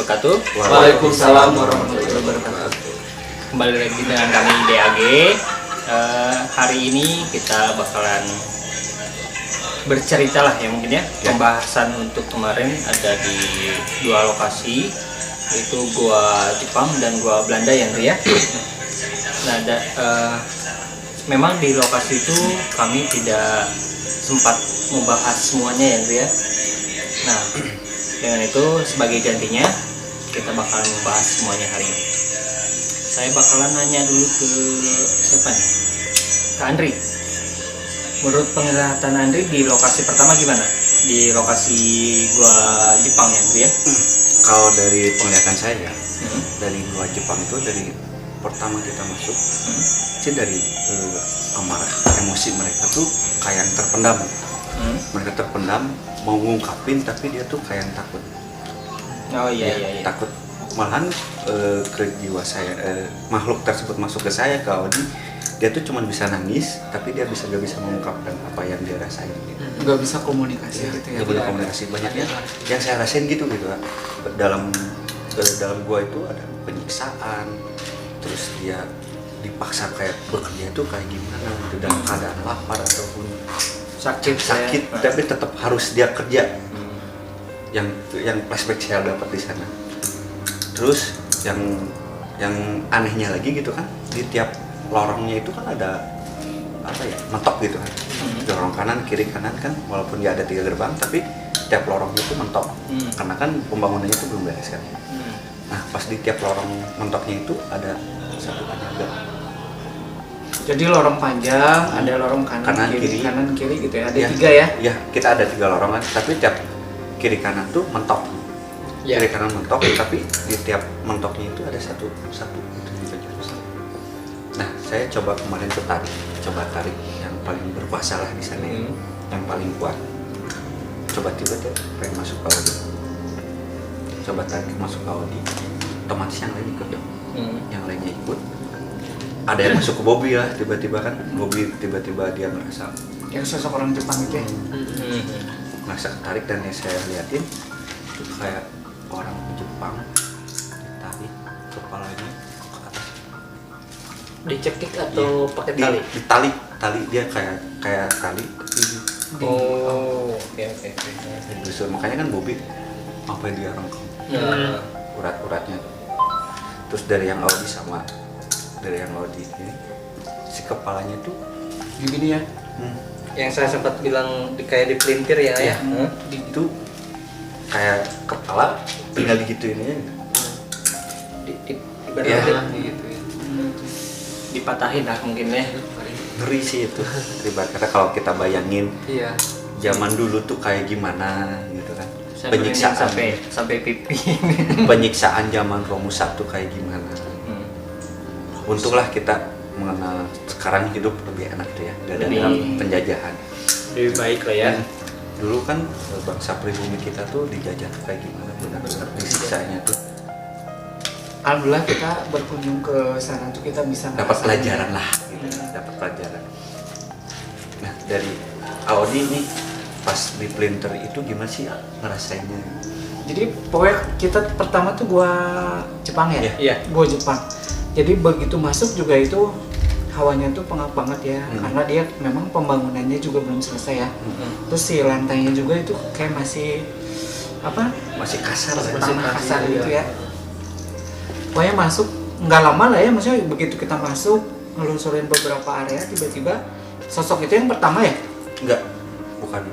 wabarakatuh. Waalaikumsalam warahmatullahi wabarakatuh. Kembali lagi dengan kami DAG. Hari ini kita bakalan bercerita lah ya mungkin ya. Pembahasan untuk kemarin ada di dua lokasi, yaitu gua Jepang dan gua Belanda ya Andri ya. Nah, memang di lokasi itu kami tidak sempat membahas semuanya ya Andri ya. Nah, dengan itu sebagai gantinya kita bakalan membahas semuanya hari ini. Saya bakalan nanya dulu ke siapa nih? Ke Andri. Menurut penglihatan Andri di lokasi pertama gimana? Di lokasi gua Jepang ya Andri ya? Kalau dari penglihatan saya dari gua Jepang itu dari pertama kita masuk sih dari amarah emosi mereka tuh kayak yang terpendam. Mereka terpendam mau ngungkapin tapi dia tuh kayak yang takut. Oh iya. Takut. Malahan ke jiwa saya makhluk tersebut masuk ke saya ke Audi, dia tuh cuma bisa nangis tapi dia gak bisa mengungkapkan apa yang dia rasain gitu. Nggak bisa komunikasi gitu ya. Nggak bisa komunikasi banyaknya yang saya rasain gitu dalam gua itu ada penyiksaan, terus dia dipaksa kayak bekerja itu kayak gimana gitu dalam keadaan lapar ataupun sakit tapi tetap harus dia kerja. Yang flashback saya dapat di sana. Terus yang anehnya lagi gitu kan, di tiap lorongnya itu kan ada apa ya, mentok gitu kan. Di lorong kanan, kiri, kanan kan, walaupun dia ada 3 gerbang tapi tiap lorongnya itu mentok. Karena kan pembangunannya itu belum beres kan. Nah, pas di tiap lorong mentoknya itu ada satu penjaga. Jadi lorong panjang, ada lorong kanan kiri gitu ya. Ada 3 ya? Iya, kita ada 3 lorong kan, tapi tiap kiri kanan tuh mentok. Kiri kanan mentok, tapi di tiap mentoknya itu ada satu itu di baju. Nah, saya coba kemarin tuh tarik yang paling berkuasa lah di sana, yang paling kuat. Coba tiba-tiba pengen masuk ke Audi. Coba tarik masuk ke Audi, otomatis yang lain ikut dong. Yang lainnya ikut. Ada yang masuk ke Bobby lah, tiba-tiba kan Bobby tiba-tiba dia ngerasa Yang sosok orang Jepang itu ya? Ngerasa ketarik, dan yang saya liatin itu kayak orang Jepang ditarik kepalanya ke atas. Dicekik atau pakai tali? Tali dia kayak tali. Oke. Justru makanya kan Bobby apa dia rengkong urat-uratnya. Terus dari yang Audi ini si kepalanya tuh Begini ya? Yang saya sempat bilang kayak dipelintir ya. Itu kayak kepala tinggal digituin aja. Dipatahin lah mungkin ya. Ngeri sih itu. Karena kalau kita bayangin zaman dulu tuh kayak gimana gitu kan. Penyiksaan sampai pipi. Penyiksaan zaman Romus 1 kayak gimana. Untunglah kita mengenal sekarang hidup lebih enak tuh ya, gak ada dalam penjajahan. Lebih baik lah ya. Dulu kan bangsa pribumi kita tuh dijajah tuh kayak gimana, benar-benar disiksanya tuh. Alhamdulillah kita berkunjung ke sana tuh kita bisa dapat pelajaran lah gitu. Dapat pelajaran. Nah, dari Audi nih pas di Plinter itu gimana sih ngerasainnya? Jadi pokoknya kita pertama tuh gua Jepang ya? Iya. Gua Jepang. Jadi begitu masuk juga itu hawanya tuh pengap banget ya, karena dia memang pembangunannya juga belum selesai ya. Terus si lantainya juga itu kayak masih masih kasar gitu ya. Pokoknya masuk nggak lama lah ya, maksudnya begitu kita masuk ngelusurin beberapa area tiba-tiba sosok itu yang pertama ya? Enggak, bukan.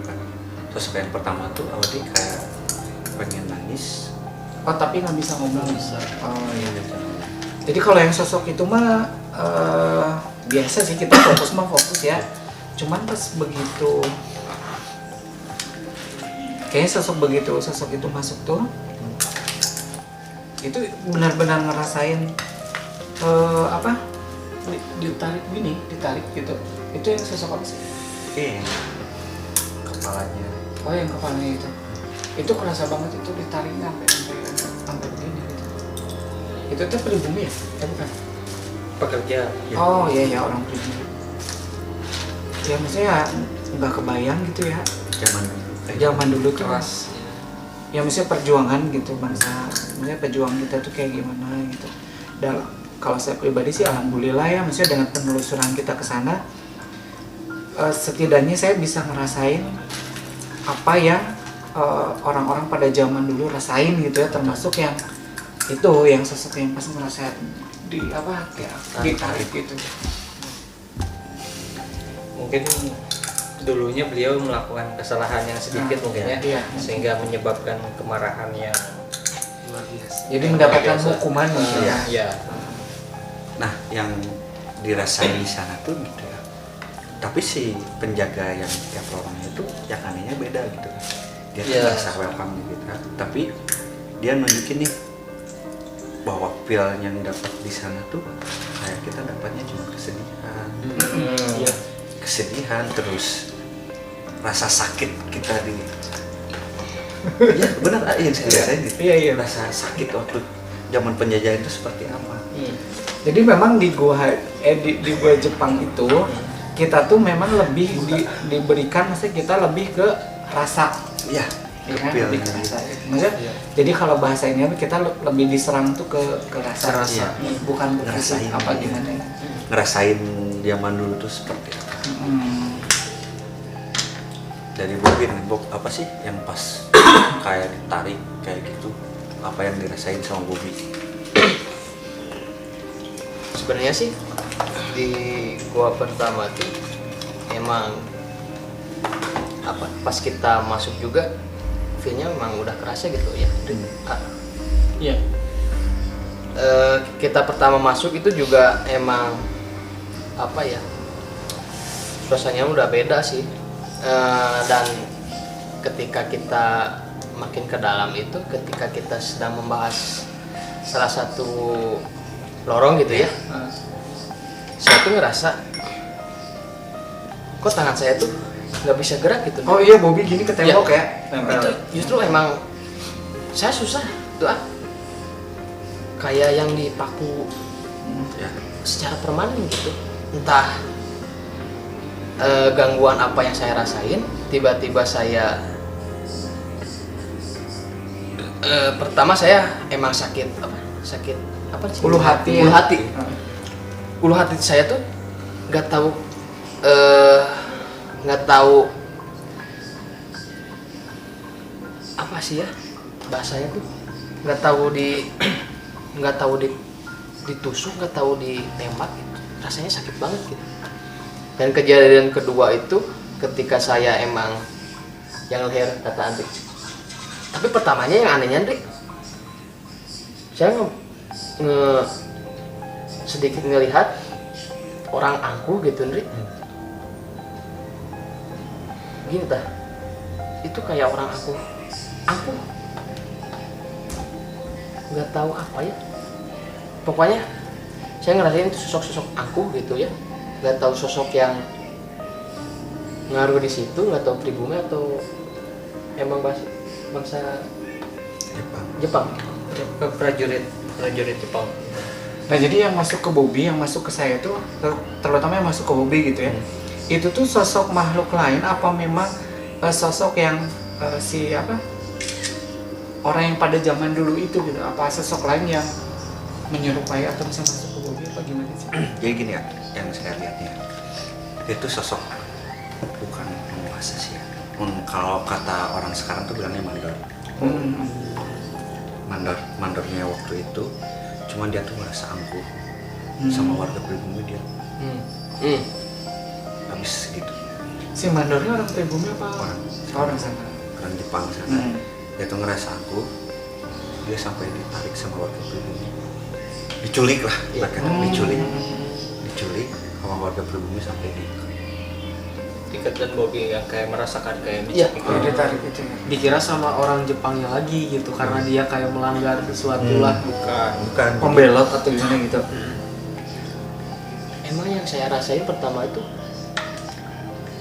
Sosok yang pertama tuh Audi kayak pengen nangis. Oh tapi nggak bisa ngomong. Oh iya. Jadi kalau yang sosok itu mah biasa sih, kita fokus ya. Cuman pas begitu kayaknya sosok itu masuk tuh, itu benar-benar ngerasain ditarik gitu. Itu yang sosok apa sih? Kepalanya. Oh yang kepalanya itu kerasa banget, itu ditariknya sampai begini gitu. Itu tuh pribumi ya? Bukan? Pekerja. Oh iya orang pribumi. Ya maksudnya nggak kebayang gitu ya. Zaman dulu tuh. ya misalnya perjuangan gitu bangsa, misalnya pejuang kita tuh kayak gimana gitu. Dan kalau saya pribadi sih alhamdulillah ya, misalnya dengan penelusuran kita ke sana, setidaknya saya bisa ngerasain apa yang orang-orang pada zaman dulu rasain gitu ya, termasuk yang itu yang sosok yang pas merasa di apa kayak ditarik gitu. Mungkin dulunya beliau melakukan kesalahan yang sedikit mungkin ya, iya. sehingga menyebabkan kemarahan yang luar biasa. Jadi Yang mendapatkan luar biasa. hukuman mungkin ya. ya. Nah, yang dirasain di sana tuh gitu ya. Tapi si penjaga yang tiap lorongnya itu yang anehnya beda gitu. Dia tuh Iya. merasa welcome gitu. Tapi dia nunjukin nih bahwa feel yang dapat di sana tuh kayak kita dapatnya cuma kesedihan. Iya. Kesedihan terus rasa sakit kita di ya benar yang saya rasain gitu. Iya. Rasa sakit waktu zaman penjajahan itu seperti apa. Jadi memang di gua di gua Jepang itu kita tuh memang lebih diberikan, maksudnya kita lebih ke rasa, Ya, ya kan? feel Lebih ke gitu. rasa. Maksudnya, jadi kalau bahasa ini kita lebih diserang tuh ke rasa, Rasa. bukan ke Ngerasain. apa gimana ya. Ngerasain zaman dulu tuh seperti apa. Dari Bobin, apa sih yang pas kayak ditarik kayak gitu, apa yang dirasain sama Bobby? Sebenarnya sih di gua pertama tuh emang apa pas kita masuk juga feelnya memang udah kerasa gitu ya. Iya. Kita pertama masuk itu juga emang apa ya, suasananya udah beda sih. Dan ketika kita makin ke dalam itu, ketika kita sedang membahas salah satu lorong gitu ya, saya tuh ngerasa kok tangan saya tuh nggak bisa gerak gitu. Oh iya, Bobby gini ke tembok ya. Itu justru emang saya susah tuh kayak yang dipaku Ya, secara permanen gitu. Entah gangguan apa yang saya rasain, tiba-tiba saya pertama saya emang sakit apa sih? Ulu hati. Ulu Ya. hati. Ulu hati saya tuh nggak tahu apa sih ya bahasanya tuh, nggak tahu ditusuk, nggak tahu ditembak gitu. Rasanya sakit banget gitu. Dan kejadian kedua itu ketika saya emang yang leher kata Andri. Tapi pertamanya yang anehnya Andri, saya sedikit ngelihat orang angkuh gitu Andri. Gini tah, itu kayak orang angkuh nggak tahu apa ya, pokoknya saya ngerasain itu sosok angkuh gitu ya, nggak tahu sosok yang ngaruh di situ, nggak tahu pribumi atau emang bangsa Jepang. Prajurit Jepang. Nah jadi yang masuk ke Bobby, yang masuk ke saya tuh, terutama yang masuk ke Bobby gitu ya, itu tuh sosok makhluk lain apa memang sosok yang orang yang pada zaman dulu itu gitu, apa sosok lain yang menyerupai atau bisa masuk ke Bobby apa gimana sih? jadi gini ya, yang saya lihatnya itu sosok bukan penguasa sih ya. Kalau kata orang sekarang tuh bilangnya mandor. Mandornya waktu itu, cuman dia tuh merasa angkuh sama warga pribumi, dia habis gitu. Si mandornya orang pribumi apa? Orang sana. Orang Jepang sana. Dia tuh ngerasa angkuh, dia sampai ditarik sama warga pribumi, diculik lah, bahkan diculik sama warga pribumi sampai Tiket dan Bobby yang kayak merasakan kayak Iya. dicekik. Ditarik itu ya. Dikira sama orang Jepangnya lagi gitu karena dia kayak melanggar sesuatu lah. bukan Pembelot atau gimana gitu. Emang yang saya rasain pertama itu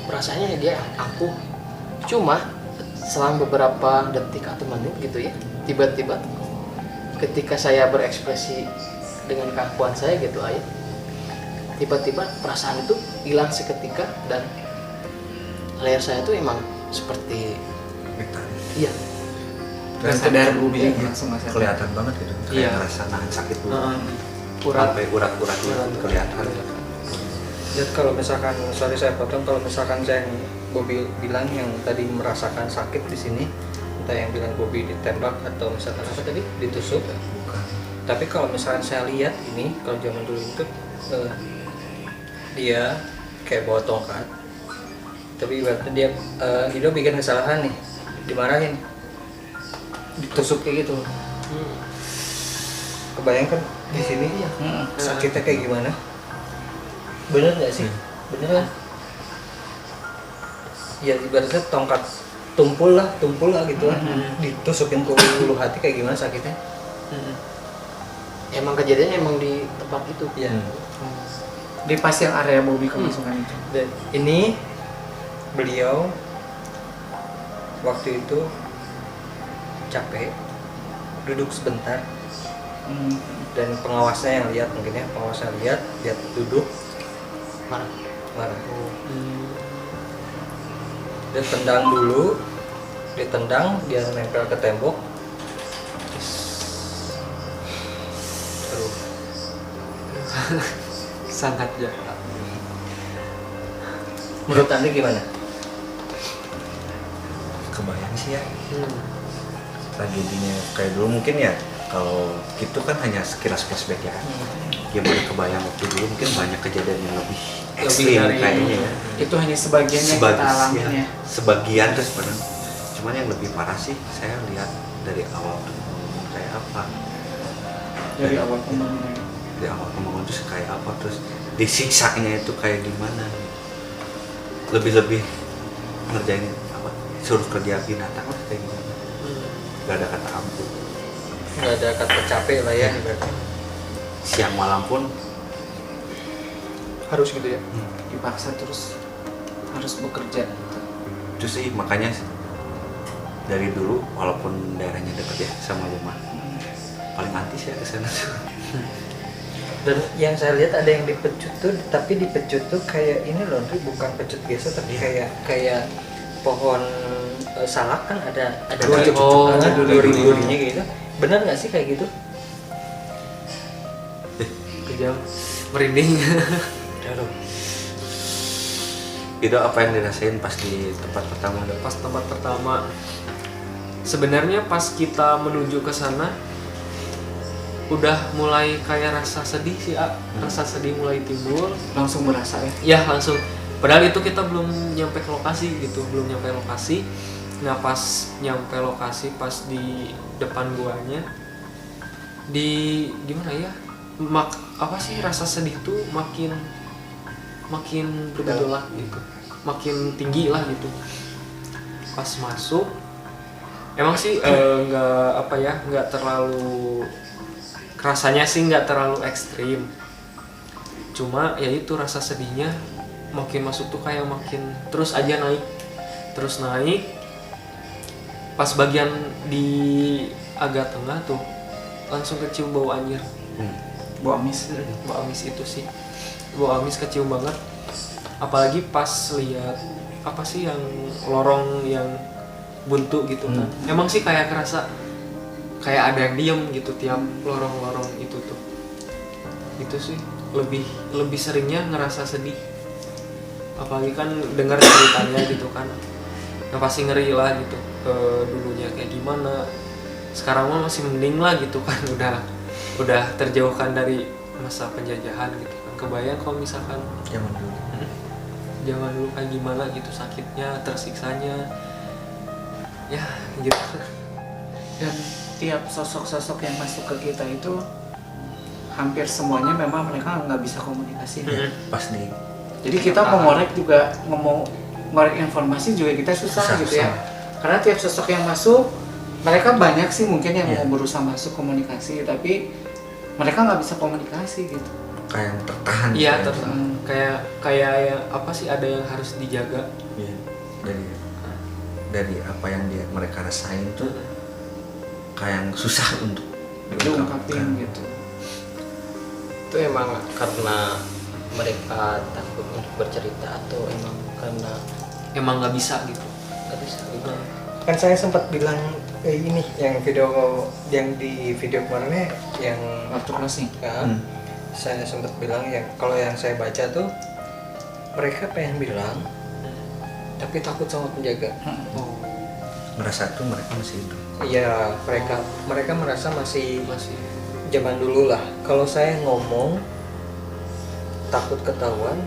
perasaannya dia angkuh, cuma selang beberapa detik atau menit gitu ya, tiba-tiba ketika saya berekspresi dengan keangkuhan saya gitu ayah, tiba-tiba perasaan itu hilang seketika dan leher saya tuh emang seperti ditarik. iya nggak sadar Bobi langsung nggak sadar. kelihatan banget gitu kayak Iya. ngerasa nahan sakit dulu Urat. sampai urat-uratnya kelihatan. Jadi kalau misalkan, sorry saya potong, kalau misalkan saya yang Bobi bilang yang tadi merasakan sakit di sini, entah yang bilang Bobi ditembak atau misalkan apa tadi ditusuk. Bukan. Tapi kalau misalkan saya lihat ini, kalau zaman dulu itu dia kayak bawa tongkat, tapi ibaratnya dia Ido bikin kesalahan nih, dimarahin, ditusuk kayak gitu. Kebayangkan di sini sakitnya kayak gimana? Bener nggak sih? Bener kan? Ya ibaratnya tongkat tumpul lah gitu kan, ditusukin ke ulu hati kayak gimana sakitnya? Emang kejadiannya emang di tempat itu. Ya. Di pas yang area Bobi kemasukan itu. Dan ini beliau waktu itu capek, duduk sebentar, dan pengawasnya yang lihat mungkin ya, pengawasnya lihat dia duduk Marah. marah. Dia tendang dulu, dia nempel ke tembok. Aduh, Sangat jahat. menurut Anda gimana? Kebayang sih ya tragedinya kayak dulu mungkin ya, kalau gitu kan hanya sekilas flashback ya. Gimana kebayang waktu dulu mungkin banyak kejadian yang lebih ekstrim dari- kayaknya ya. Itu hanya sebagian yang kita alamin ya. Sebagian terus sebenarnya. Cuman yang lebih parah sih saya lihat dari awal tuh kayak apa. Dari awal pembangunan. Dari awal pembangunan terus kayak apa, terus disiksanya itu kayak gimana. Lebih-lebih ngerjain apa, suruh kerja binatang lah kayak gimana. Gak ada kata ampun. Nggak ada kata capek lah ya ibaratnya. Siang malam pun Harus gitu ya. Dipaksa terus harus bekerja. itu sih makanya dari dulu walaupun daerahnya dekat ya sama rumah, paling anti saya ke sana tuh. Dan yang saya lihat ada yang dipecut tuh, tapi dipecut tuh kayak ini loh, Ndri, bukan pecut biasa tapi kayak pohon salak kan ada duri-durinya gitu. Benar nggak sih kayak gitu? Kejam. Merinding. Aduh. Itu apa yang dirasain pas di tempat pertama? Pas tempat pertama, sebenarnya pas kita menuju ke sana udah mulai kayak rasa sedih sih, rasa sedih mulai timbul. Langsung berasa ya. Ya langsung. Padahal itu kita belum nyampe ke lokasi gitu, belum nyampe lokasi. Nah pas nyampe lokasi, pas di depan guanya, di gimana ya? Apa sih rasa sedih tuh makin bergejolak gitu, makin tinggi lah gitu. Pas masuk, emang sih nggak terlalu, rasanya sih nggak terlalu ekstrim. Cuma ya itu rasa sedihnya makin masuk tuh kayak makin terus aja naik, terus naik. Pas bagian di agak tengah tuh langsung kecium bau anjir. Bau amis. Bau amis itu sih, bau amis kecium banget. Apalagi pas lihat apa sih yang lorong yang buntu gitu kan. Emang sih kayak kerasa kayak ada yang diem gitu tiap lorong-lorong itu tuh. Itu sih lebih seringnya ngerasa sedih. Apalagi kan dengar ceritanya gitu kan. Nah pasti ngeri lah gitu, dulunya kayak gimana. Sekarang mah masih mending lah gitu kan, udah terjauhkan dari masa penjajahan gitu kan. Kebayang kalau misalkan Zaman dulu. jangan dulu kayak gimana gitu, sakitnya, tersiksanya ya gitu. Dan tiap sosok-sosok yang masuk ke kita itu hampir semuanya memang mereka nggak bisa komunikasi. Pas nih Jadi kita mau ngorek juga, ngorek informasi juga kita susah gitu ya. Karena tiap sosok yang masuk, mereka banyak sih mungkin yang mau berusaha masuk komunikasi, tapi mereka nggak bisa komunikasi gitu. kayak yang tertahan. Iya, gitu ya. kayak yang apa sih, ada yang harus dijaga. Iya. Dari apa yang mereka rasain tuh kayak yang susah untuk Diungkapin gitu. Itu emang karena mereka takut untuk bercerita atau emang karena Emang nggak bisa gitu. nggak bisa gitu. Kan saya sempat bilang ini yang di video kemarinnya yang Waktu closing. ya, saya sempat bilang yang kalau yang saya baca tuh mereka pengen bilang tapi takut sama penjaga. Ngerasa tuh mereka masih hidup. Iya, mereka merasa masih Masih zaman dulu lah. Kalau saya ngomong takut ketahuan,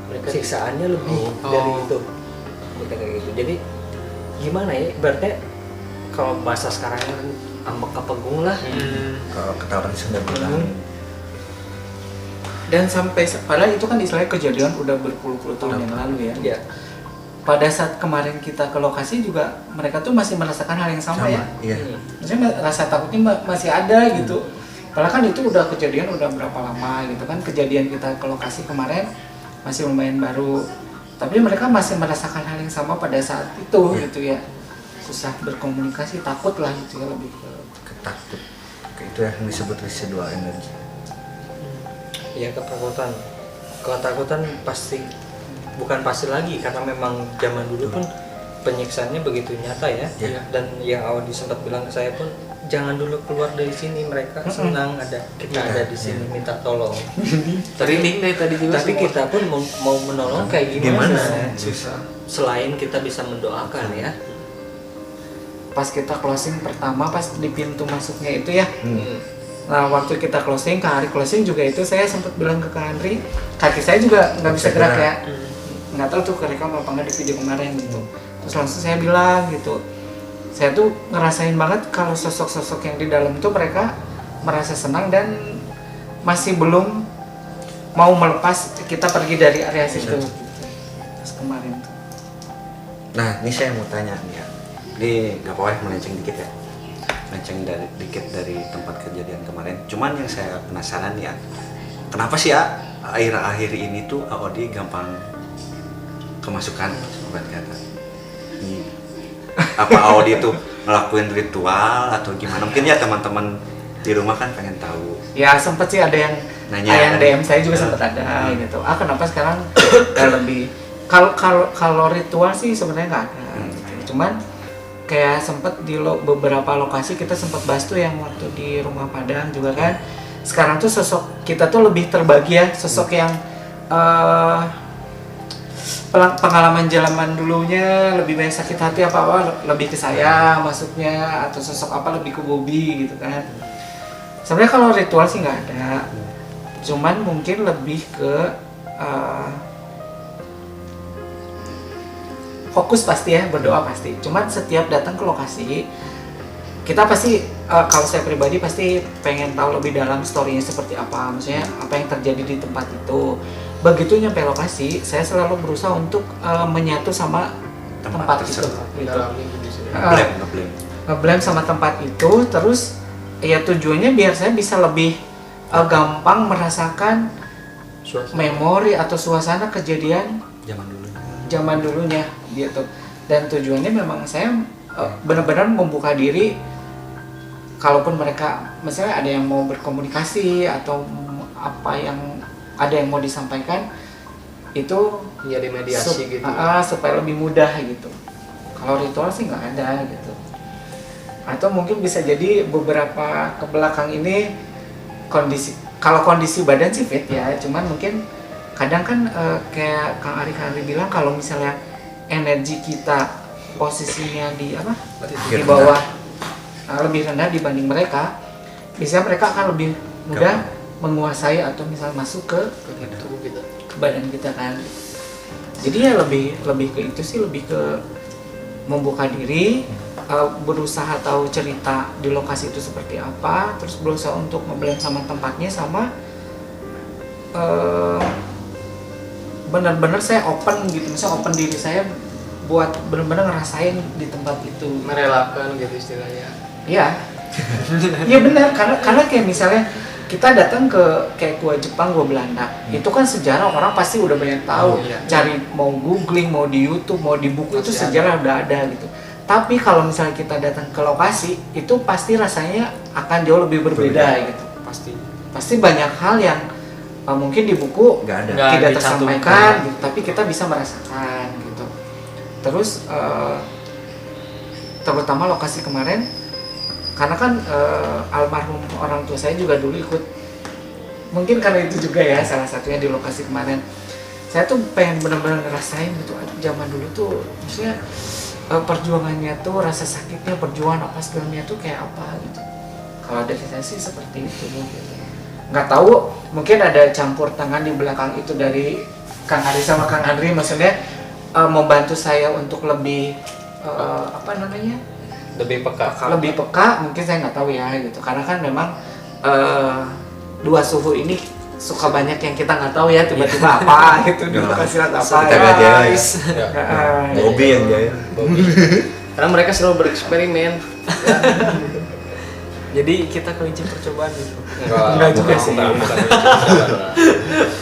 Mereka siksaannya lebih Oh. dari itu. Kita kayak gitu. Jadi gimana ya? Berarti kalau bahasa sekarangnya kan ambek kepegung lah. Kalau ketahuan sudah bilang Dan sampai padahal itu kan istilahnya kejadian udah berpuluh-puluh tahun yang lalu ya. Iya. Pada saat kemarin kita ke lokasi juga mereka tuh masih merasakan hal yang sama, ya. Iya. Maksudnya rasa takutnya masih ada gitu. Padahal kan itu udah kejadian udah berapa lama gitu kan, kejadian kita ke lokasi kemarin masih lumayan baru. Tapi mereka masih merasakan hal yang sama pada saat itu gitu ya. Susah berkomunikasi, takut lah gitu ya, lebih ke Ketakut. Itu yang disebut residual energi. Ya ketakutan pasti bukan pasti lagi karena memang zaman dulu pun penyiksaannya begitu nyata ya. Iya. Dan yang awal sempat bilang ke saya pun jangan dulu keluar dari sini, mereka senang ada kita ada di sini minta tolong. Training dari tadi juga Tapi semua. kita pun mau menolong kayak gimana? Susah. Selain kita bisa mendoakan ya. pas kita closing pertama pas di pintu masuknya itu ya. Nah waktu kita closing, Kak Ari closing juga itu saya sempat bilang ke Kak Andri, kaki saya juga nggak bisa gerak ya. Nggak tahu tuh kerekam apa nggak di video kemarin gitu. Terus langsung saya bilang gitu, saya tuh ngerasain banget kalau sosok-sosok yang di dalam tuh mereka merasa senang dan masih belum mau melepas kita pergi dari area situ. Gitu. Pas kemarin tuh. Nah, ini saya mau tanya nih ya. Ini nggak apa-apa melenceng dikit ya. Melenceng dikit dari tempat kejadian kemarin. Cuman yang saya penasaran ya, kenapa sih ya akhir-akhir ini tuh AOD gampang kemasukan sobat kata? Apa AOD itu ngelakuin ritual atau gimana? Mungkin ya teman-teman di rumah kan pengen tahu. Ya sempet sih ada yang Nanya, yang kan? DM saya juga sempet ada gitu. Kenapa sekarang lebih kalau ritual sih sebenarnya nggak ada. Gitu. Cuman kayak sempet di beberapa lokasi kita sempet bahas tuh yang waktu di rumah Padang juga kan. Sekarang tuh sosok kita tuh lebih terbagi ya, sosok yang pengalaman zaman dulunya lebih banyak sakit hati apa lebih ke saya masuknya, atau sosok apa lebih ke Bobby gitu kan. Sebenarnya kalau ritual sih nggak ada, cuman mungkin lebih ke fokus pasti ya, berdoa pasti. Cuman setiap datang ke lokasi kita pasti kalau saya pribadi pasti pengen tahu lebih dalam story-nya seperti apa, maksudnya apa yang terjadi di tempat itu. Begitu nyampe lokasi, saya selalu berusaha untuk menyatu sama tempat itu. tersebut. Gitu. Ngeblame. Ngeblend sama tempat itu, terus ya tujuannya biar saya bisa lebih gampang merasakan memori atau suasana kejadian zaman dulunya gitu. Dan tujuannya memang saya benar-benar membuka diri, kalaupun mereka misalnya ada yang mau berkomunikasi atau apa yang ada yang mau disampaikan itu ya di mediasi gitu. supaya lebih mudah gitu. Kalau ritual sih nggak ada gitu. Atau mungkin bisa jadi beberapa ke belakang ini kalau kondisi badan sih fit ya, cuman mungkin kadang kan kayak Kang Ari bilang kalau misalnya energi kita posisinya di di bawah lebih rendah dibanding mereka, biasanya mereka akan lebih mudah menguasai atau misal masuk ke tubuh kita. ke badan kita kan. Jadi ya lebih ke itu sih, lebih ke membuka diri, berusaha tahu cerita di lokasi itu seperti apa, terus berusaha untuk ngeblend sama tempatnya, sama benar-benar saya open gitu, misalnya open diri saya buat benar-benar ngerasain di tempat itu. Merelakan gitu istilahnya. Iya. Iya benar, karena kayak misalnya kita datang ke kayak gua Jepang, gua Belanda, itu kan sejarah orang pasti udah banyak tahu. Cari mau googling, mau di YouTube, mau di buku itu sejarah udah ada gitu. Tapi kalau misalnya kita datang ke lokasi, itu pasti rasanya akan jauh lebih berbeda gitu. Pasti banyak hal yang mungkin di buku Nggak ada. tidak tersampaikan gitu, tapi kita bisa merasakan gitu. Terus terutama lokasi kemarin, karena kan almarhum orang tua saya juga dulu ikut, mungkin karena itu juga ya salah satunya di lokasi kemarin. Saya tuh pengen benar-benar ngerasain gitu, zaman dulu tuh maksudnya perjuangannya tuh, rasa sakitnya, perjuangan apa segalanya tuh kayak apa gitu. Kalau dari saya sih seperti itu gitu. Nggak tahu, mungkin ada campur tangan di belakang itu dari Kang Ari sama Kang Andri, maksudnya membantu saya untuk lebih apa namanya, Lebih peka. lebih peka, mungkin saya nggak tahu ya gitu, karena kan memang dua suhu ini suka banyak yang kita nggak tahu ya, tiba-tiba apa gitu di lokasi apa Kita ya. nggak jaya ya. Bobby yang jaya. Karena mereka selalu bereksperimen. Jadi kita kelinci percobaan gitu. Enggak juga sih. Bukan.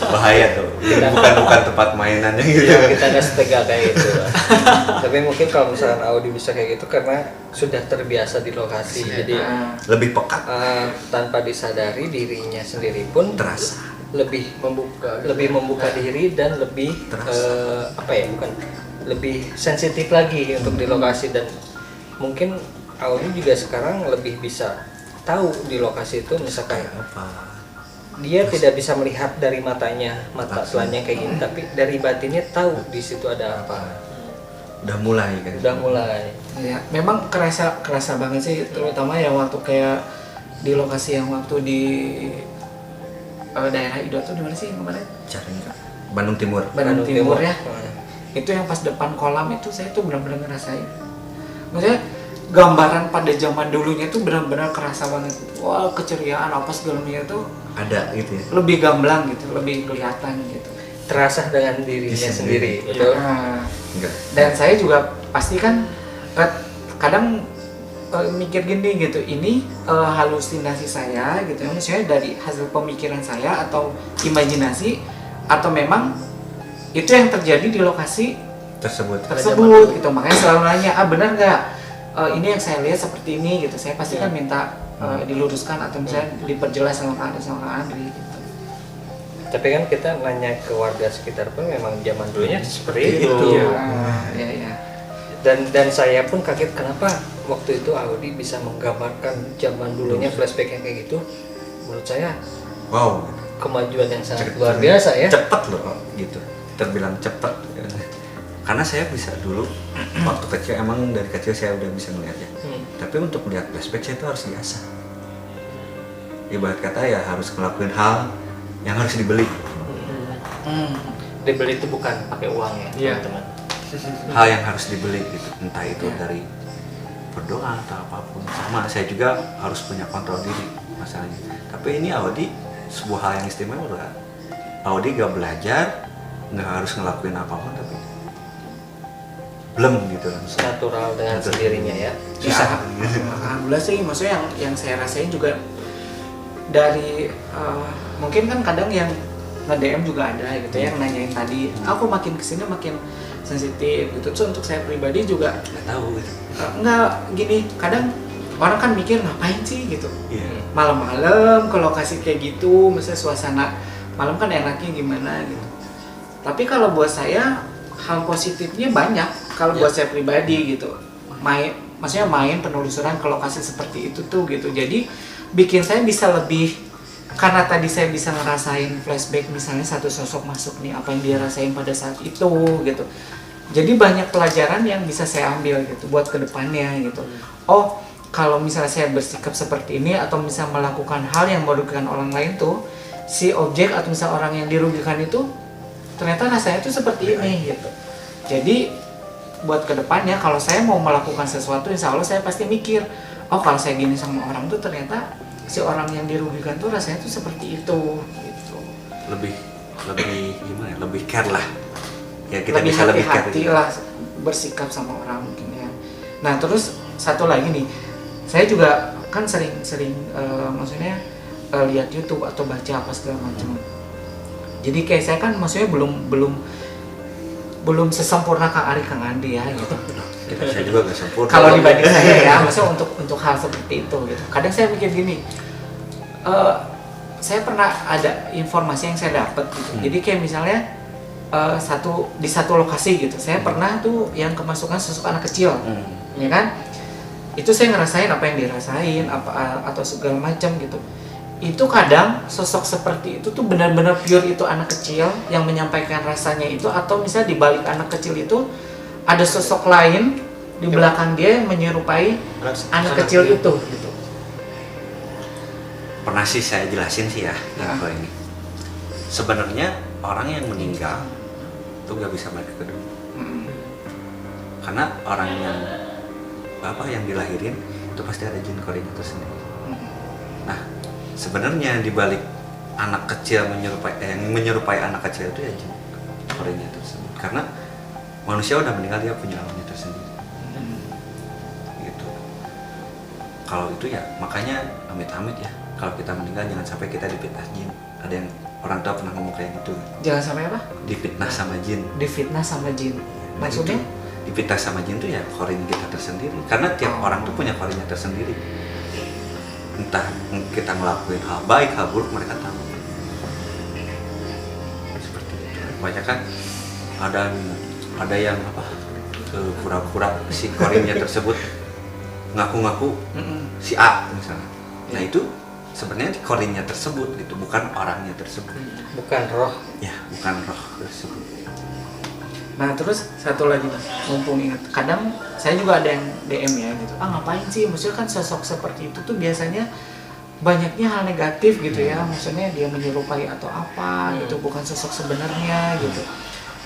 Bahaya tuh. Ini bukan tempat mainannya gitu. Ya, kita nggak setega kayak gitu. Tapi mungkin kalau misalnya Audi bisa kayak gitu karena sudah terbiasa di lokasi, jadi Lebih peka. tanpa disadari dirinya sendiri pun Terasa. lebih membuka diri dan lebih lebih sensitif lagi untuk di lokasi, dan mungkin Audi juga sekarang lebih bisa tahu di lokasi itu misalkan Apa? dia tidak bisa melihat dari mata telanjang kayak gini, tapi dari batinnya tahu di situ ada apa. Udah mulai kan. Udah mulai. Ya, memang kerasa banget sih, terutama ya waktu kayak di lokasi yang waktu di daerah Ido tuh di mana sih kemarin? Cari Bandung Timur. Bandung Timur ya. Nah, Itu yang pas depan kolam itu saya tuh benar-benar ngerasain. Maksudnya gambaran pada zaman dulunya tuh benar-benar kerasa banget. Wah, keceriaan apa segalanya tuh Ada gitu ya. lebih gamblang gitu, lebih kelihatan gitu. terasa dengan dirinya sendiri, betul. Nah, Enggak. dan saya juga pasti kan kadang mikir gini gitu, ini halusinasi saya gitu ya, misalnya dari hasil pemikiran saya atau imajinasi, atau memang itu yang terjadi di lokasi Tersebut. gitu. Makanya selalu nanya, benar nggak ini yang saya lihat seperti ini gitu. Saya pasti kan minta diluruskan atau misalnya diperjelas sama Kang Andri gitu. Tapi kan kita nanya ke warga sekitar pun memang zaman dulunya seperti itu. Ya. Dan saya pun kaget kenapa waktu itu Audi bisa menggambarkan zaman dulunya flashback yang kayak gitu. Menurut saya Wow. kemajuan yang sangat luar biasa ya. Cepat loh gitu. Terbilang cepat. Karena saya bisa dulu waktu kecil, emang dari kecil saya udah bisa melihatnya. Tapi untuk melihat flashback saya itu harus diasah. Ibarat kata ya harus ngelakuin hal yang harus dibeli. Dibeli itu bukan pakai uang ya, Iya. teman-teman. Hal yang harus dibeli gitu. Entah itu dari berdoa atau apapun. Sama saya juga harus punya kontrol diri masalahnya. Tapi ini Audi sebuah hal yang istimewa lah. Audi gak belajar, nggak harus ngelakuin apapun, tapi belum gitu langsung. Natural dengan sendirinya ya. Susah. Alhamdulillah sih, maksudnya yang saya rasain juga dari mungkin kan kadang yang nge-DM juga ada gitu ya, yang nanyain tadi, aku makin kesini makin sensitif gitu. Terus untuk saya pribadi juga Nggak tahu gitu. enggak gini, kadang orang kan mikir ngapain sih gitu, Iya. malam-malam ke lokasi kayak gitu, misalnya suasana malam kan enaknya gimana gitu. Tapi kalau buat saya hal positifnya banyak. Kalau buat saya pribadi gitu, maksudnya main penelusuran ke lokasi seperti itu tuh gitu. Jadi bikin saya bisa lebih, karena tadi saya bisa ngerasain flashback misalnya satu sosok masuk nih, apa yang dia rasain pada saat itu gitu. Jadi banyak pelajaran yang bisa saya ambil gitu buat kedepannya gitu. Oh, kalau misalnya saya bersikap seperti ini atau misalnya melakukan hal yang merugikan orang lain tuh, si objek atau misalnya orang yang dirugikan itu ternyata rasanya tuh seperti ini gitu. Jadi buat kedepannya kalau saya mau melakukan sesuatu, insya Allah saya pasti mikir, oh kalau saya gini sama orang tuh ternyata si orang yang dirugikan tuh rasanya tuh seperti itu gitu. Lebih gimana ya? Lebih care lah. Ya kita Lebih bisa lebih care. hati-hati lah bersikap sama orang mungkin ya. Nah terus satu lagi nih, saya juga kan sering maksudnya lihat YouTube atau baca apa segala macam. Jadi kayak saya kan maksudnya belum sesempurna Kang Ari, Kang Andi ya gitu. Saya juga nggak sempurna. Kalau dibanding saya ya, maksudnya untuk hal seperti itu gitu. Kadang saya mikir gini, saya pernah ada informasi yang saya dapat gitu. Jadi kayak misalnya di satu lokasi gitu, saya pernah tuh yang kemasukan sosok anak kecil, ya kan? itu saya ngerasain apa yang dirasain apa atau segala macam gitu. Itu kadang sosok seperti itu tuh benar-benar pure itu anak kecil yang menyampaikan rasanya itu, atau misalnya di balik anak kecil itu ada sosok lain di belakang dia yang menyerupai anak kecil itu gitu. Pernah sih saya jelasin sih ya, Nah. kalau ini sebenarnya orang yang meninggal itu nggak bisa balik ke dunia, karena orang yang yang dilahirin itu pasti ada jin koordinator sendiri. Nah, sebenarnya di balik anak kecil menyerupai anak kecil itu ya jin koordinator tersebut, karena manusia udah meninggal dia punya alamnya tersendiri. Gitu. Kalau itu ya makanya amit-amit ya, kalau kita meninggal jangan sampai kita difitnah jin. Ada yang orang tua pernah ngomong kayak gitu, Jangan sampai apa? difitnah sama jin. Difitnah sama jin. Nah, Maksudnya? itu, difitnah sama jin tuh ya korin kita tersendiri, karena tiap orang tuh punya korinnya tersendiri. Entah kita ngelakuin hal baik, hal buruk, mereka tahu. Seperti itu. Banyak kan ada yang pura-pura si korinnya tersebut ngaku-ngaku si A misalnya. Nah itu sebenarnya di korinnya tersebut gitu, bukan orangnya tersebut. Bukan roh. Ya, bukan roh tersebut. Nah terus satu lagi nih, mumpung ingat, kadang saya juga ada yang DM ya gitu, ngapain sih, maksudnya kan sosok seperti itu tuh biasanya banyaknya hal negatif gitu ya, maksudnya dia menyerupai atau apa gitu, bukan sosok sebenarnya gitu.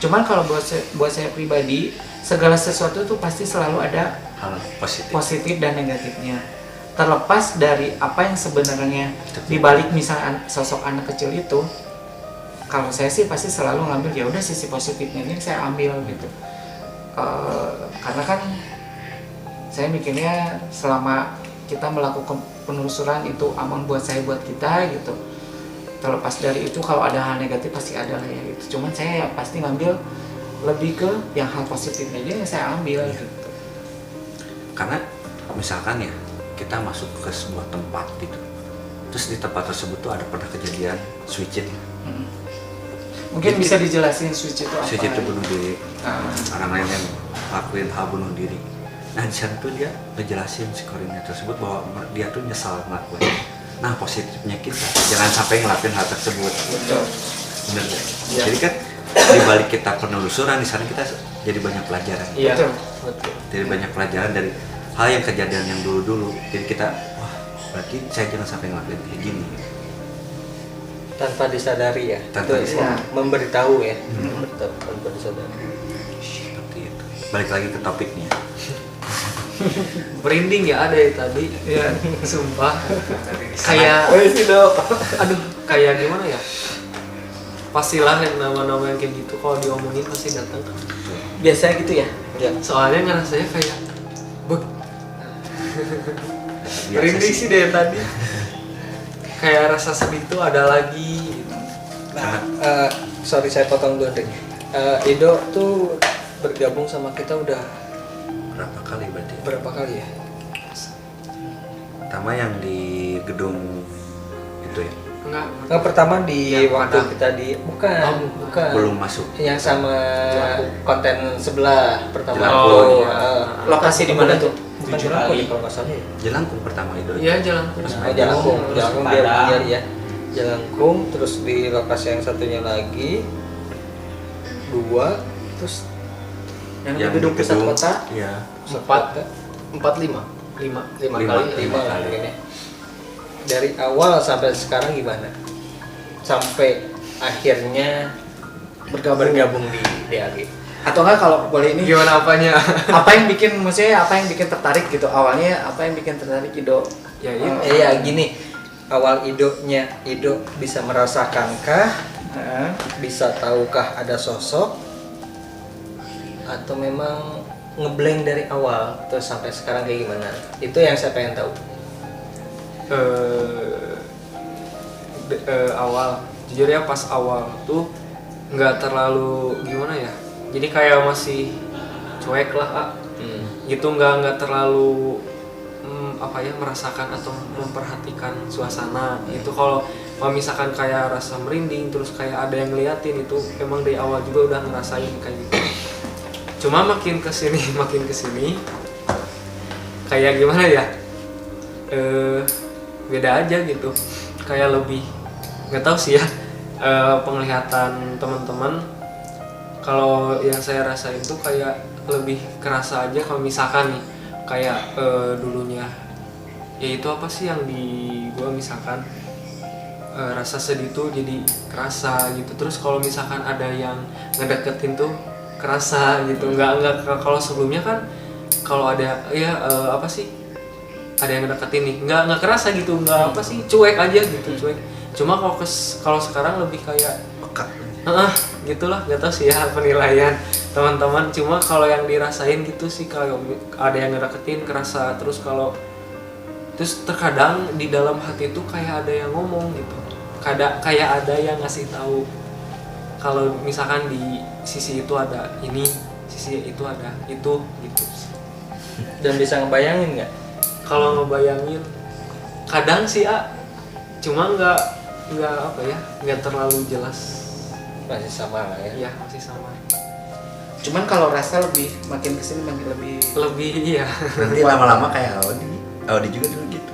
Cuman kalau buat saya pribadi, segala sesuatu tuh pasti selalu ada Hal positif dan negatifnya, terlepas dari apa yang sebenarnya dibalik misalnya sosok anak kecil itu. Kalau saya sih pasti selalu ngambil ya udah sisi positifnya ini saya ambil gitu. Karena kan saya mikirnya selama kita melakukan penelusuran itu aman buat saya, buat kita gitu. Terlepas dari itu kalau ada hal negatif pasti ada lah ya gitu. Cuman saya pasti ngambil lebih ke yang hal positifnya aja yang saya ambil gitu. Karena misalkan ya kita masuk ke sebuah tempat gitu, terus di tempat tersebut tuh ada pernah kejadian switching. Mungkin bisa dijelasin switch itu apa? Switch itu bunuh diri, orang lain yang lakuin hal bunuh diri. Nah di sana tuh dia ngejelasin si korinnya tersebut bahwa dia tuh nyesal ngelakuin. Nah positifnya kita jangan sampai ngelakuin hal tersebut. Betul. Bener gak? Iya. Jadi kan di balik kita penelusuran di sana kita jadi banyak pelajaran. Iya. Betul. Betul. Jadi banyak pelajaran dari hal yang kejadian yang dulu-dulu. Jadi kita wah berarti saya jangan sampai ngelakuin kayak gini. Tanpa disadari ya. Tanpa Itu disadari. memberitahu ya. Memberitahu tanpa disadari. Seperti itu. Balik lagi ke topiknya. Merinding ya ada ya tadi. Iya. Sumpah. Kayak aduh, kayak gimana ya? Pastilah yang nama-nama yang kayak gitu kalau diomongin pasti datang. Biasanya gitu ya. Ya. Soalnya ngerasanya kayak beg. Biasa Merinding sih dari tadi. Kayak rasa sedih tuh ada lagi. Nah, sorry saya potong dulu deh. Ido tuh bergabung sama kita udah berapa kali berarti? berapa kali ya? Pertama yang di gedung itu ya, Enggak. Pertama di Yang waktu Padang. kita di bukan, Oh, bukan. belum masuk. Yang sama Jelangkung. konten sebelah pertama. Jelangkung. Oh, ya. Lokasi di mana tuh? Bukan 7 Jelangkung kali. ya, kalau nggak salah ya. Jelangkung pertama itu. Iya jalan. Jelangkung, terus Jelangkung Padang. dia ya. Jelangkung, terus di lokasi yang satunya lagi 2, terus Yang di gedung pusat kota. Iya. 4, 5 Lima kali. 5 lah mungkin ya. Dari awal sampai sekarang gimana? Sampai akhirnya bergabung di DAG. Atau enggak kalau boleh ini Gimana apanya? apa yang bikin, maksudnya apa yang bikin tertarik gitu, awalnya apa yang bikin tertarik Ido? Ya itu. Ya gini, awal Ido bisa merasakankah, bisa tahukah ada sosok, atau memang ngeblank dari awal terus sampai sekarang kayak gimana? Itu yang saya pengen tahu. Awal jujur ya pas awal tuh nggak terlalu gimana ya, jadi kayak masih cuek lah Kak. Gitu nggak terlalu merasakan atau memperhatikan suasana itu. Kalau misalkan kayak rasa merinding terus kayak ada yang ngeliatin, itu emang dari awal juga udah ngerasain kayak gitu. Cuma makin kesini kayak gimana ya, beda aja gitu, kayak lebih nggak tahu sih ya, penglihatan teman-teman. Kalau yang saya rasain tuh kayak lebih kerasa aja kalau misalkan nih kayak dulunya ya itu apa sih yang di gua misalkan rasa sedih tuh jadi kerasa gitu. Terus kalau misalkan ada yang ngedeketin tuh kerasa gitu. Nggak kalau sebelumnya kan kalau ada ya apa sih, ada yang ngedeketin nih nggak kerasa gitu, nggak apa sih, cuek aja gitu, cuek. Cuma kalau sekarang lebih kayak Peka. Gitulah, nggak tahu sih ya penilaian teman-teman. Cuma kalau yang dirasain gitu sih, kalau ada yang ngedeketin kerasa. Terus terkadang di dalam hati tuh kayak ada yang ngomong gitu, kayak ada yang ngasih tahu kalau misalkan di sisi itu ada ini, sisi itu ada itu gitu. Dan bisa ngebayangin nggak? Kalau ngebayangin kadang sih cuma nggak apa ya, nggak terlalu jelas. Masih sama lah ya. Ya masih sama, Cuman kalau rasa makin kesini makin lebih iya. Nanti lama-lama kayak Audi juga dulu gitu.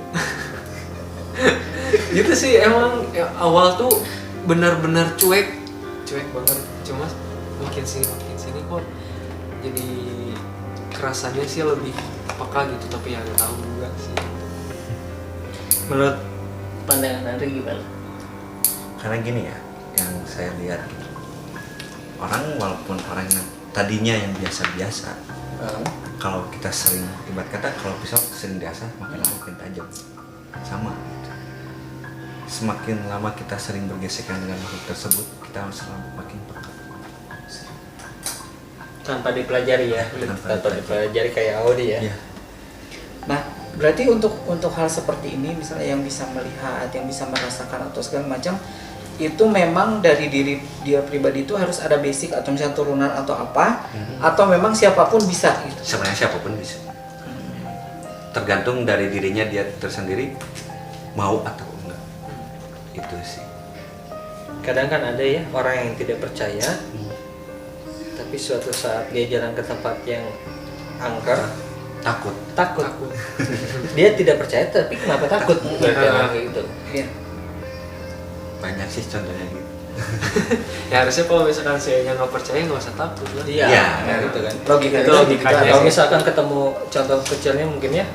Gitu sih emang ya, awal tuh benar-benar cuek banget. Cuma makin sini kok jadi kerasanya sih lebih peka gitu, tapi yang tahu juga sih. Menurut pandangan Andri gimana? Karena gini ya, yang saya lihat orang walaupun orang yang tadinya yang biasa-biasa, kalau kita sering, ibarat kata kalau pisau sering diasah makin lama makin tajam, sama gitu. Semakin lama kita sering bergesekan dengan makhluk tersebut, kita harus makin peka. Tanpa dipelajari ya, tanpa dipelajari kayak Audi ya. Iya. Nah, berarti untuk hal seperti ini, misalnya yang bisa melihat, yang bisa merasakan atau segala macam, itu memang dari diri dia pribadi itu harus ada basic atau misalnya turunan atau apa, atau memang siapapun bisa gitu. Sebenarnya siapapun bisa. Tergantung dari dirinya dia tersendiri mau atau enggak. Itu sih. Kadang kan ada ya orang yang tidak percaya, tapi suatu saat dia jalan ke tempat yang angker, Takut. takut. Dia tidak percaya tapi kenapa takut? Berarti orang kayak gitu. Iya. Banyak sih contohnya gitu. Ya harusnya kalau misalkan saya nggak percaya nggak usah takut lah. Iya, Iya. nah, gitu kan. Logikanya Itu logikanya. Kalau misalkan ketemu contoh kecilnya mungkin ya,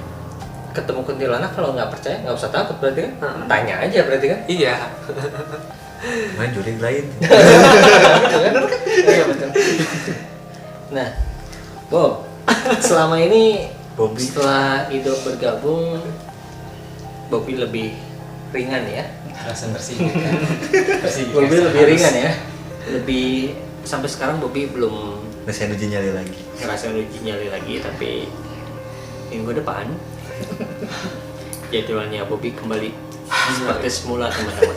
ketemu kuntilanak kalau nggak percaya nggak usah takut berarti kan? Tanya aja berarti kan? Iya. Main jurig lain. Gitu kan? Iya betul. Nah, Bob, selama ini Bobby. Setelah Ido bergabung, Bobby lebih ringan ya. Rasa bersih kan. Bobby lebih ringan ya. Lebih sampai sekarang Bobby belum Masih uji nyali lagi. ngerasain uji nyali lagi, tapi minggu depan jadwalnya Bobby kembali seperti semula teman-teman.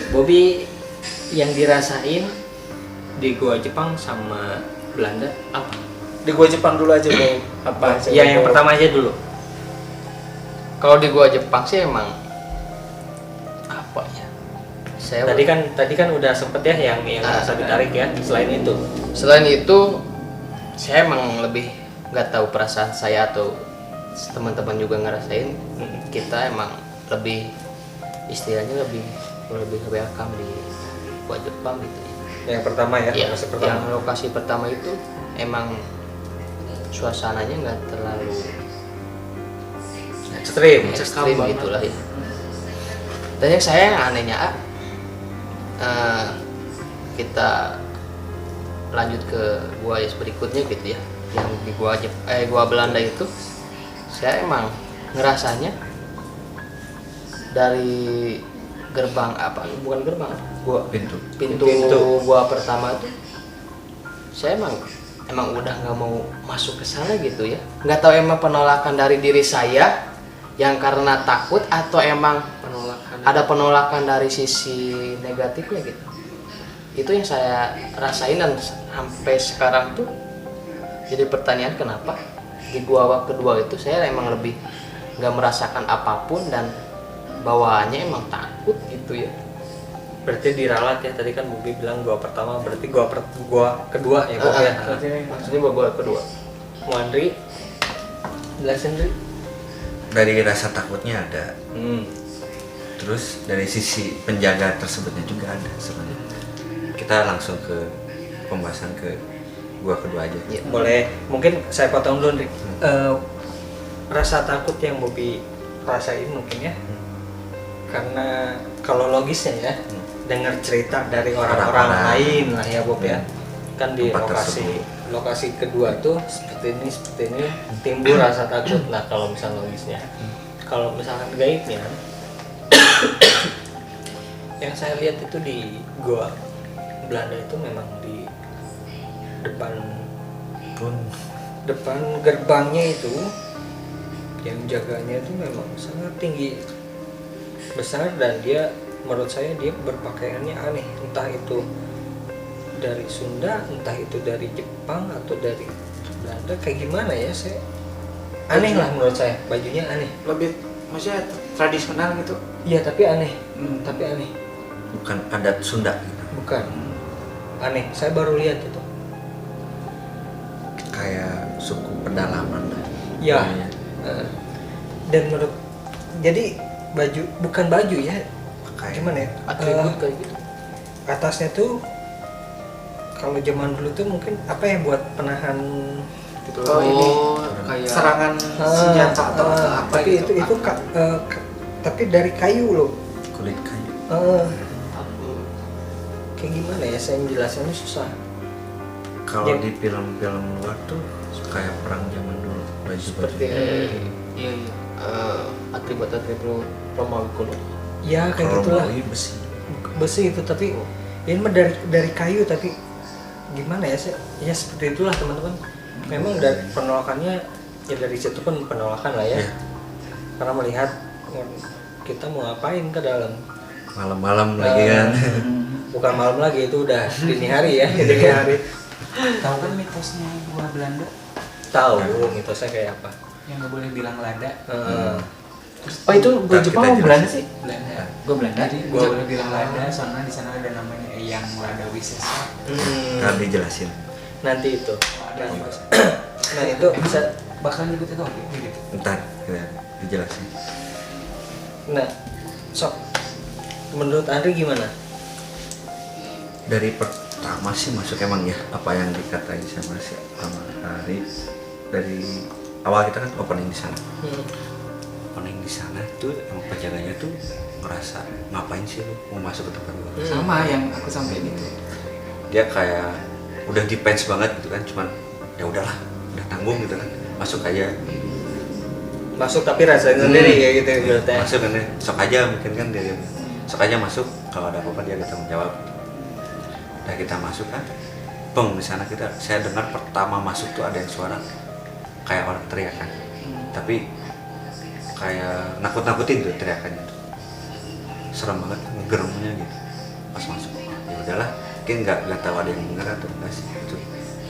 Bobby yang dirasain di gua Jepang sama Belanda apa? Di gua Jepang dulu aja, Bro. Apa aja? Ya yang pertama aja dulu. Kalau di gua Jepang sih emang apa ya? Saya Tadi kan udah sempet ya yang bisa ditarik ya. Selain itu, selain itu saya emang lebih nggak tahu perasaan saya atau teman-teman juga ngerasain, kita emang lebih istilahnya lebih welcome di gua Jepang gitu ya. Yang pertama ya, Ya, lokasi pertama. yang lokasi pertama itu emang suasananya nggak terlalu Ekstrim. ekstrim gitulah ya. Dan yang saya yang anehnya kita lanjut ke gua yang berikutnya gitu ya, yang di gua Belanda itu saya emang ngerasanya dari gerbang bukan gerbang gua pintu gua pertama tuh saya emang udah nggak mau masuk ke sana gitu ya. Nggak tahu emang penolakan dari diri saya yang karena takut atau emang ada penolakan dari sisi negatifnya gitu. Itu yang saya rasain dan sampai sekarang tuh jadi pertanyaan kenapa di gua kedua itu saya emang lebih nggak merasakan apapun dan bawaannya emang takut gitu ya. Berarti diralat ya, tadi kan Bobby bilang gua pertama, berarti gua kedua ya Bob ya. Maksudnya gua kedua. Wandri Jelasin Ri. Dari rasa takutnya ada, Hmm. terus dari sisi penjaga tersebutnya juga ada sebenarnya. Kita langsung ke pembahasan ke gua kedua aja. Ya, boleh. Mungkin saya potong dulu Ri. Rasa takut yang Bobby rasain mungkin ya. Karena kalau logisnya ya, dengar cerita dari orang-orang Orang-orang. lain lah ya Bob ya. Kan di Tempat lokasi kedua tuh seperti ini timbul rasa takut. Nah kalau misalnya logisnya, kalau misalkan gaibnya, yang saya lihat itu di gua Belanda itu memang di depan gerbangnya itu yang jaganya itu memang sangat tinggi besar, dan dia menurut saya dia berpakaiannya aneh, entah itu dari Sunda, entah itu dari Jepang atau dari Belanda, kayak gimana ya, saya aneh lah menurut saya, bajunya aneh. Lebih maksudnya tradisional gitu. Iya tapi aneh, Hmm. tapi aneh, Bukan adat Sunda gitu. bukan aneh, saya baru lihat itu. Kayak suku pedalaman lah. Ya. Namanya. Dan menurut, jadi baju, bukan baju ya, Kayak gimana ya, atribut kayak gitu. atasnya tuh kalau zaman dulu tuh mungkin apa ya, buat penahan gitu. Oh, ini kayak serangan senjata atau apa tapi gitu. itu tapi dari kayu loh. kulit kayu. Kayak gimana ya, saya menjelaskannya susah. Kalau Ya. di film-film luar tuh kayak perang zaman dulu, baju seperti iya atribut-atribut Romawi kuno. Ya kayak kalau gitulah, Romawi besi. besi itu, tapi ini mah dari kayu, tapi gimana ya, ya seperti itulah teman-teman. Memang dari penolakannya ya, dari situ pun penolakan lah ya. Iya. Karena melihat kita mau ngapain ke dalam. Malam-malam lagi kan. Bukan malam lagi, itu udah dini hari ya. Dini hari. Tahu kan mitosnya gua Belanda Tahu mitosnya kayak apa. yang nggak boleh bilang lada. Oh itu Ntar Jepang kita apa Belanda jelasin. sih? Belanda. Gua Belanda. Jadi gua boleh bilang lada soalnya di sana ada namanya Eyang Lada Wisesa. Ntar dijelasin. Nanti itu. Ada yang bahasa. Nah itu bisa. Bakal nyebut itu oke gitu. Ntar kita dijelasin. Nah, sok. Menurut Andri gimana? Dari pertama sih masuk emang ya apa yang dikatain sama Ari, dari awal kita kan opening di sana. Opening di sana tuh emang penjaganya tuh ngerasa ngapain sih lu mau masuk ke tempat gua. Sama yang aku sampein itu. Dia kayak udah defense banget gitu kan, cuman ya udahlah, udah tanggung gitu kan, masuk aja. Masuk tapi rasain sendiri kayak gitu berarti. Masuk kan, sok aja mungkin kan dia sok aja masuk, kalau ada apa-apa dia bertanggung jawab. Udah kita masuk kan, bang di sana saya dengar pertama masuk tuh ada yang suara kayak orang teriak kan, tapi kayak nakut-nakutin tuh teriakannya tuh, serem banget, ngegeremnya gitu. Pas masuk, ya udahlah, mungkin nggak tahu ada yang dengar atau enggak sih itu.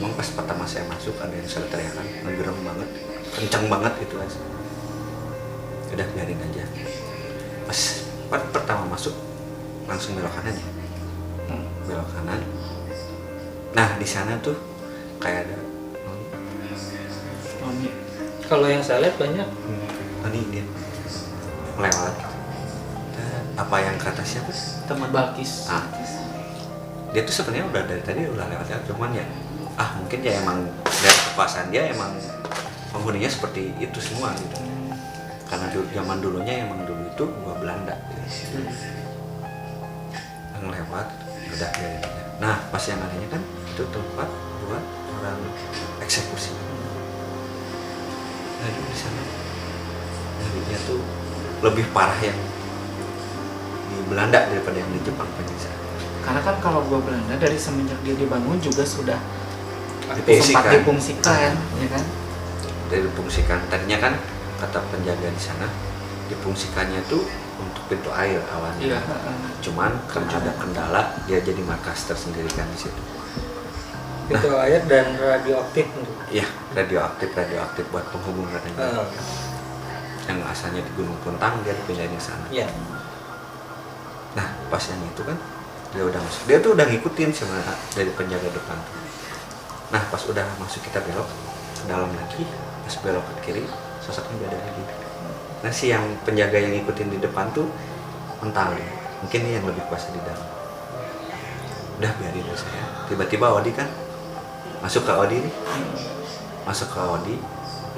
Emang pas pertama saya masuk ada yang suara teriakan, ngegerem banget, kencang banget gitu kan. Udah biarin aja. Pas pertama masuk langsung belok kanan ya, belok kanan. Nah di sana tuh kayak ada Kalau yang saya lihat banyak. ini dia melewat. Apa yang kata siapa sih? Teman Balkis. Dia tuh sebenarnya udah dari tadi udah lewat, cuman ya mungkin ya emang dari kekuasaan dia emang penghuninya seperti itu semua gitu. Karena zaman dulunya emang dulu itu gua Belanda gitu. Yang lewat udah biarin aja. Nah pas yang adanya kan itu tempat buat orang eksekusi. Nah di sana ngerinya tuh lebih parah yang di Belanda daripada yang di Jepang penyiksa. Karena kan kalau gua Belanda dari semenjak dia dibangun juga sudah Difungsikan. sempat difungsikan, ya kan? Dari difungsikan tadinya kan kata penjaga di sana difungsikannya tuh untuk pintu air awalnya. Iya. Cuman karena ada kendala dia jadi markas tersendiri kan di situ. Pintu air dan radioaktif. Iya, radioaktif buat penghubung katanya. Yang asalnya di Gunung Puntang dia dipindahin ke sana. Iya. Nah, pas yang itu kan dia udah masuk. Dia tuh udah ngikutin sebenarnya dari penjaga depan tuh. Nah, pas udah masuk kita belok ke dalam lagi, pas belok ke kiri, sosoknya beda lagi. Nah si yang penjaga yang ngikutin di depan tuh mental ya, mungkin ini yang lebih kuasa di dalam. Udah biarin aja saya. Tiba-tiba Odi kan masuk ke Odi nih,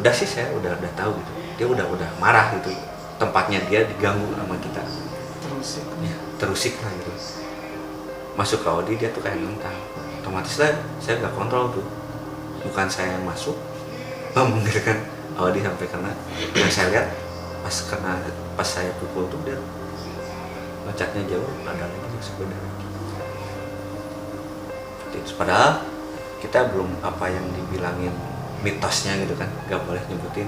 udah sih saya udah tahu gitu, dia udah marah gitu, tempatnya dia diganggu sama kita, terusik lah gitu. Masuk ke Odi dia tuh kayak nentang, otomatis lah saya nggak kontrol tuh, bukan saya yang masuk, menggerakan Odi sampai kena. Yang saya lihat pas saya pukul tuh dia loncatnya jauh, ada lagi masuk beda. Padahal kita belum apa yang dibilangin mitosnya gitu kan, nggak boleh nyebutin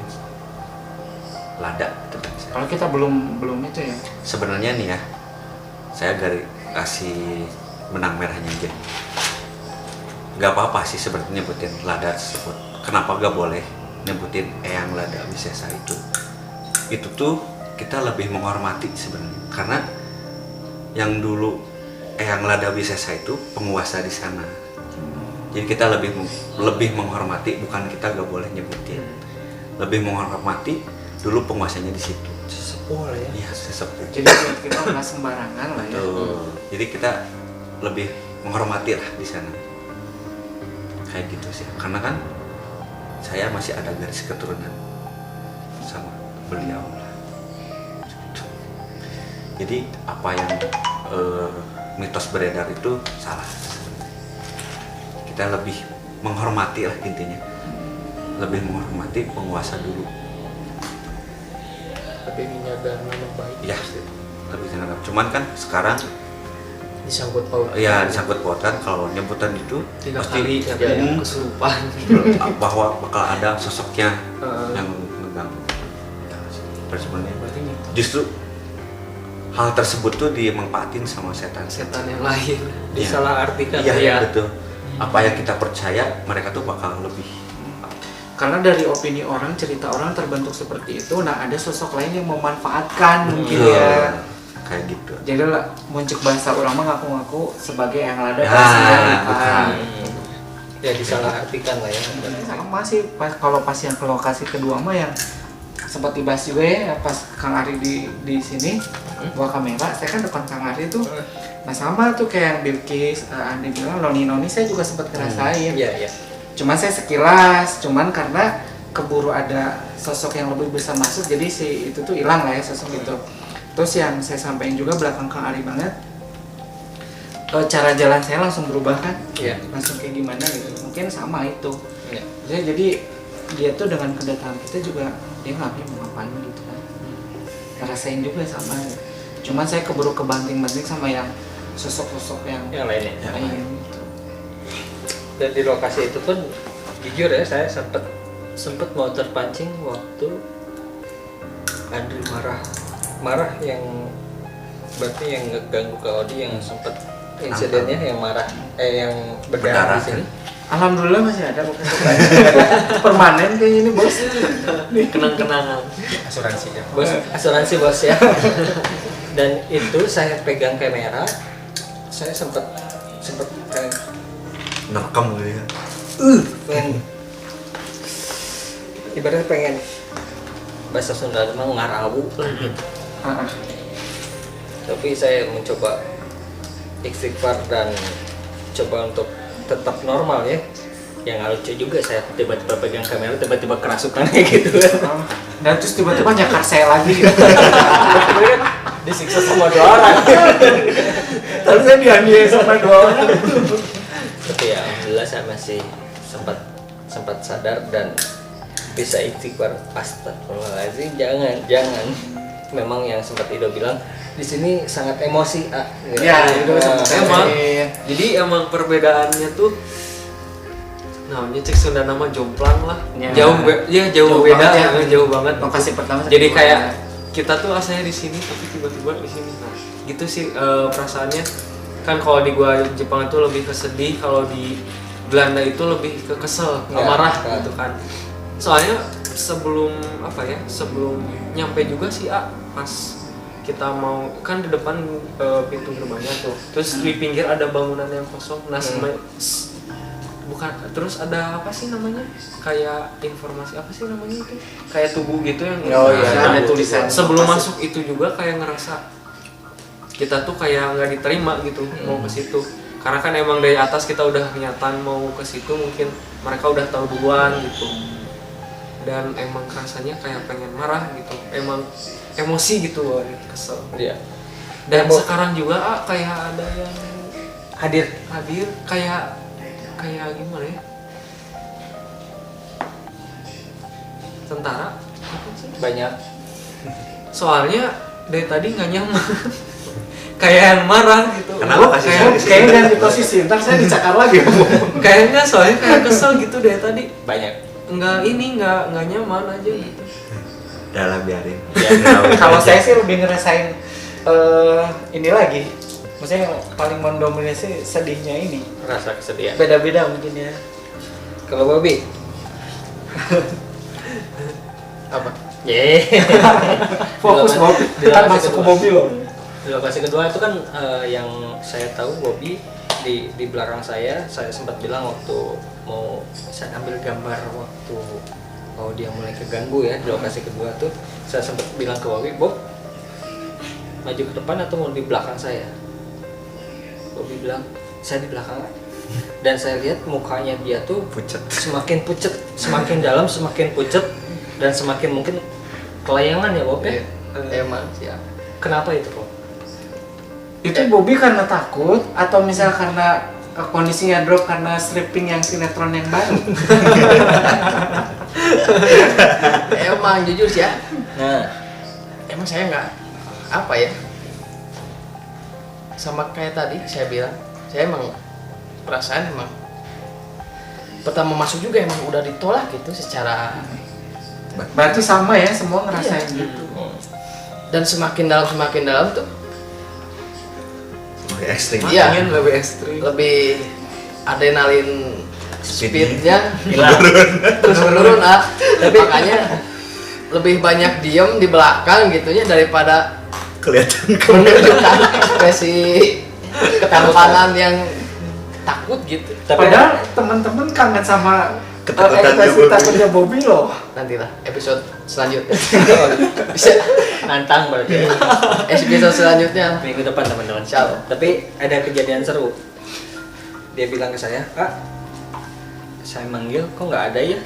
lada gitu kan. Kalau kita belum itu ya. Sebenarnya nih ya, saya kasih benang merahnya aja. Nggak apa-apa sih sebenarnya nyebutin lada tersebut. Kenapa nggak boleh nyebutin Eyang Lada Wisesa itu? Itu tuh kita lebih menghormati sebenarnya, karena yang dulu Eyang Lada Wisesa itu penguasa di sana. Jadi kita lebih menghormati, bukan kita nggak boleh nyebutin. Lebih menghormati dulu penguasanya di situ. Sesepuh lah ya. Iya, sesepuh. Jadi buat kita nggak sembarangan lah ya. Tuh. Jadi kita lebih menghormati lah di sana. Kayak gitu sih. Karena kan saya masih ada garis keturunan sama beliau lah. Jadi apa yang mitos beredar itu salah. Kita lebih menghormati lah intinya, lebih menghormati penguasa dulu. Lebih menjaga nama baik. Ya, lebih menjaga. Cuman kan sekarang Disangkut paut. ya disangkut pautan kalau nyebutan itu 3 pasti kali ya, kesurupan. bahwa bakal ada sosoknya yang mengganggu. Sebenarnya justru hal tersebut tuh dimanfaatin sama setan Setan yang lain. Disalahartikan. Iya, Iya. betul. Apa yang kita percaya mereka tuh bakal lebih. Karena dari opini orang, cerita orang terbentuk seperti itu. Nah, ada sosok lain yang memanfaatkan mungkin ya. Kayak gitu. Jadi lah muncul bahasa orang mah ngaku-ngaku sebagai yang lada Ya, bukan. Ya disalahartikan lah ya. Sama sih kalau pas yang ke lokasi kedua mah yang sempat dibahas juga ya pas Kang Ari di sini bawa kamera, saya kan depan Kang Ari tuh. Nah sama tuh kayak Bilkis, Andi bilang noni saya juga sempat ngerasain. Iya, iya. Cuman saya sekilas, cuman karena keburu ada sosok yang lebih bisa masuk, jadi si itu tuh hilang lah ya sosok itu. Terus yang saya sampaikan juga belakang Kang Ari banget, cara jalan saya langsung berubah kan, Iya. langsung kayak gimana gitu. Mungkin sama itu. Iya. Jadi dia tuh dengan kedatangan kita juga dia nggak mau ngapain gitu kan. Ngerasain juga sama. Cuman saya keburu kebanting-banting sama yang sosok-sosok yang Yang lainnya. lain gitu. Dan di lokasi itu pun jujur ya saya sempet mau terpancing waktu Andri marah yang berarti yang ngeganggu ke Odi yang sempet insidennya yang marah yang berdarah di sini. Alhamdulillah masih ada bekas permanen kayaknya ini bos. Kenang-kenangan. Bos asuransi bos ya. Dan itu saya pegang kamera, saya sempet kayak Nerekam gitu ya. pengen ibaratnya pengen bahasa Sunda memang ngarawu gitu. Tapi saya mencoba istighfar dan coba untuk tetap normal ya. Yang lucu juga saya tiba-tiba pegang kamera tiba-tiba kerasukan kayak gitu kan. Dan terus tiba-tiba nyakar saya lagi. Disiksa sama 2 orang. Tapi saya dianiaya sama 2 orang. Tapi ya alhamdulillah saya masih sempat sadar dan bisa istighfar. Astagfirullahaladzim, jangan. Memang yang sempat Ido bilang di sini sangat emosi. Ya, itu sempat Emang. saya. Jadi emang perbedaannya tuh namanya cek Sunda nama jomplang lah. Ya. Jauh Jauh beda banget ya. jauh banget. Lokasi pertama Jadi saya kayak di kita tuh asalnya di sini tapi tiba-tiba di sini. Nah, gitu sih perasaannya. Kan kalau di gua Jepang itu lebih kesedih, kalau di Belanda itu lebih ke kesel, Ya, amarah ya. gitu kan. Soalnya sebelum nyampe juga sih pas kita mau kan di depan pintu gerbangnya tuh. Terus di pinggir ada bangunan yang kosong. Nah, bukan, terus ada apa sih namanya, kayak informasi apa sih namanya itu, kayak tubuh gitu yang Oh, iya. Ada tulisan. sebelum masuk itu juga kayak ngerasa kita tuh kayak nggak diterima gitu mau ke situ, karena kan emang dari atas kita udah niatan mau ke situ, mungkin mereka udah tahu duluan gitu, dan emang rasanya kayak pengen marah gitu, emang emosi gitu loh, kesel. Iya. Dan Emo- sekarang juga kayak ada yang Hadir. kayak gimana ya, tentara apa sih? Banyak. Soalnya dari tadi nggak nyaman. Kayak yang marah gitu. Kenapa kasih Kayak- saya? Kayaknya ganti posisi, ntar saya dicakar lagi. kayaknya soalnya kayak kesel gitu dari tadi. Banyak. Nggak nyaman aja gitu. Udah lah, biarin. Kalau saya sih lebih ngerasain ini lagi. Maksudnya yang paling mendominasi sedihnya ini. Rasa kesedihan. Beda-beda mungkin ya. Kalau Bobby, Apa? Fokus mobil, di kan lokasi masuk ke kedua. mobil loh. Di lokasi kedua itu kan yang saya tahu Bobby di belakang saya sempat bilang waktu mau saya ambil gambar waktu dia mulai keganggu ya di lokasi kedua tuh, saya sempat bilang ke Bobby, Bob maju ke depan atau mau di belakang saya? Bobby bilang saya di belakang. Dan saya lihat mukanya dia tuh Pucet. semakin pucet, semakin dalam, semakin pucet, dan semakin mungkin kelayangan ya Bob ya. Emang siap. Kenapa itu Bob? Itu Bobby karena takut atau misal karena kondisinya drop karena stripping yang sinetron yang baru. Emang jujur sih ya. Nah, Emang saya nggak apa ya. Sama kayak tadi saya bilang, saya emang perasaan emang pertama masuk juga emang udah ditolak gitu secara, Berarti sama ya, semua ngerasain gitu. dan semakin dalam tuh Lebih ekstrim. Iya. Makin lebih ekstrim. lebih adrenalin speednya Menurun. terus menurun tapi makanya lebih banyak diem di belakang gitunya daripada Kelihatan menunjukkan ekspresi ketampanan yang takut gitu. Padahal teman-teman kangen sama Ketakutannya ekspresi Bobby. takutnya Bobby loh. Nantilah episode selanjutnya bisa nantang berarti ya. episode selanjutnya. Minggu depan teman-teman. Insyaallah. Tapi ada kejadian seru. Dia bilang ke saya, Kak, saya manggil kok nggak ada ya?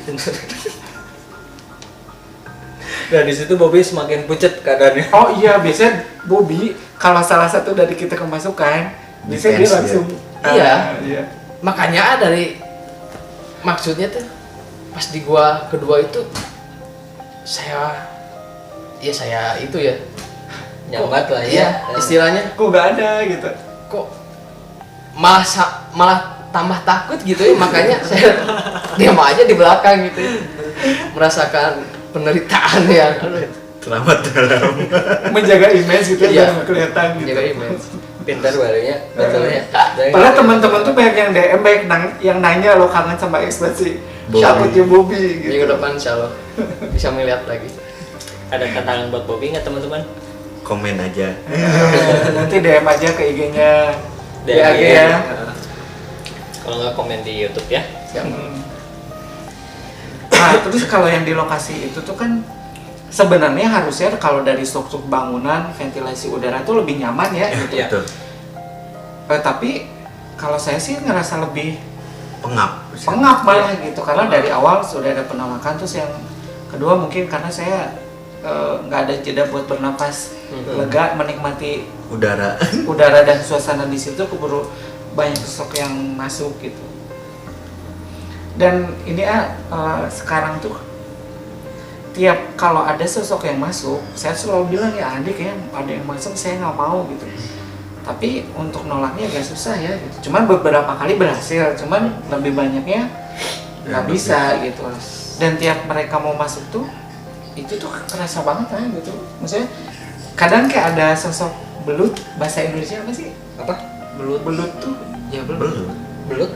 Nah di situ Bobby semakin pucet keadaannya. Oh iya, biasanya Bobby kalau salah satu dari kita kemasukan, biasanya dia Defense langsung Iya. iya. Makanya dari maksudnya tuh pas di gua kedua itu saya itu ya Nyambat lah iya ya. istilahnya Kok nggak ada gitu. kok malah tambah takut gitu ya, makanya saya diam aja di belakang gitu ya. Merasakan penderitaan yang Selamat dalam. Menjaga image gitu Iya. biar nggak kelihatan gitu. jaga image. Pintar barunya, betulnya. Padahal teman-teman tuh banyak yang DM, banyak yang nanya lo kangen sama ekspresi Bobby. takutnya Bobby gitu. Minggu depan insyaallah bisa melihat lagi. Ada tantangan buat Bobby nggak teman-teman? Komen aja. Nanti DM aja ke IG-nya DM DAG ya. Kalau nggak komen di YouTube ya. Nah, terus kalau yang di lokasi itu tuh kan sebenarnya harusnya kalau dari struktur bangunan, ventilasi udara tuh lebih nyaman ya gitu. Iya. Betul. Tapi kalau saya sih ngerasa lebih Pengap. pengap malah gitu karena dari awal sudah ada penolakan. Terus yang kedua mungkin karena saya nggak ada jeda buat bernapas lega, menikmati Udara. udara dan suasana di situ, keburu banyak sosok yang masuk gitu. Dan ini sekarang tuh tiap kalau ada sosok yang masuk, saya selalu bilang ya adik ya ada yang masuk saya nggak mau gitu. Tapi untuk nolaknya agak susah ya gitu. Cuman beberapa kali berhasil, cuman lebih banyaknya nggak Ya, bisa gitu. Dan tiap mereka mau masuk tuh itu tuh kerasa banget kan gitu. Maksudnya kadang kayak ada sosok belut, bahasa Indonesia apa sih? Apa? Belut tuh Ya belum. Belum.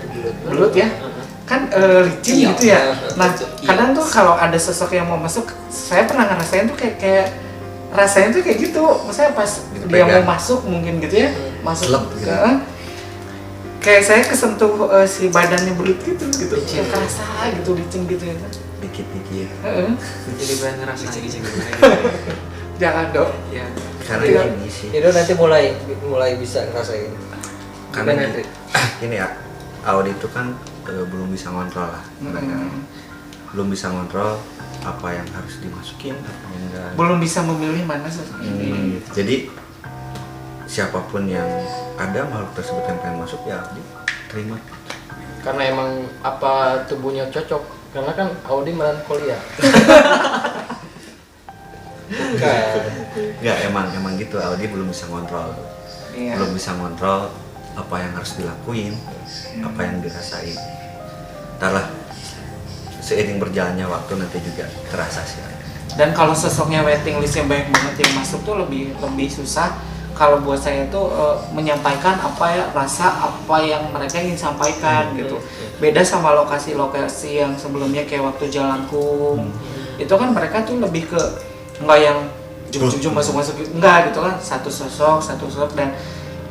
Belut. ya kan licin Iya. gitu ya. Nah Iya. kadang tuh kalau ada sosok yang mau masuk, saya pernah ngerasain tuh kayak rasanya tuh kayak gitu. Maksudnya pas dia Dipegang. mau masuk mungkin gitu ya, masuk Selep ke gitu. kayak saya kesentuh si badannya belut gitu kayak kerasa gitu licin gitu ya kan. dikit-dikit. Jadi pengen ngerasain Jangan dok. ya. Karena Iya. ini sih. Itu nanti mulai bisa ngerasain. Karena Gimana, Andri? ini ya, Audi itu kan belum bisa ngontrol lah. Mereka belum bisa ngontrol apa yang harus dimasukin, apa yang enggak. Belum bisa memilih mana sosok ini. Jadi siapapun yang ada makhluk tersebut yang pengen masuk ya diterima. Karena emang apa tubuhnya cocok. Karena kan Audi melankolia. Enggak, emang gitu, Audi belum bisa ngontrol. Iya. Belum bisa ngontrol apa yang harus dilakuin, apa yang dirasain. Entahlah, seiring berjalannya waktu nanti juga terasa sih. Dan kalau sosoknya waiting listnya banyak banget yang masuk tuh lebih susah. Kalau buat saya tuh menyampaikan apa ya rasa apa yang mereka ingin sampaikan gitu. Beda sama lokasi-lokasi yang sebelumnya kayak waktu Jalanku. Itu kan mereka tuh lebih ke nggak yang jujur masuk-masuk enggak gitu kan, satu sosok dan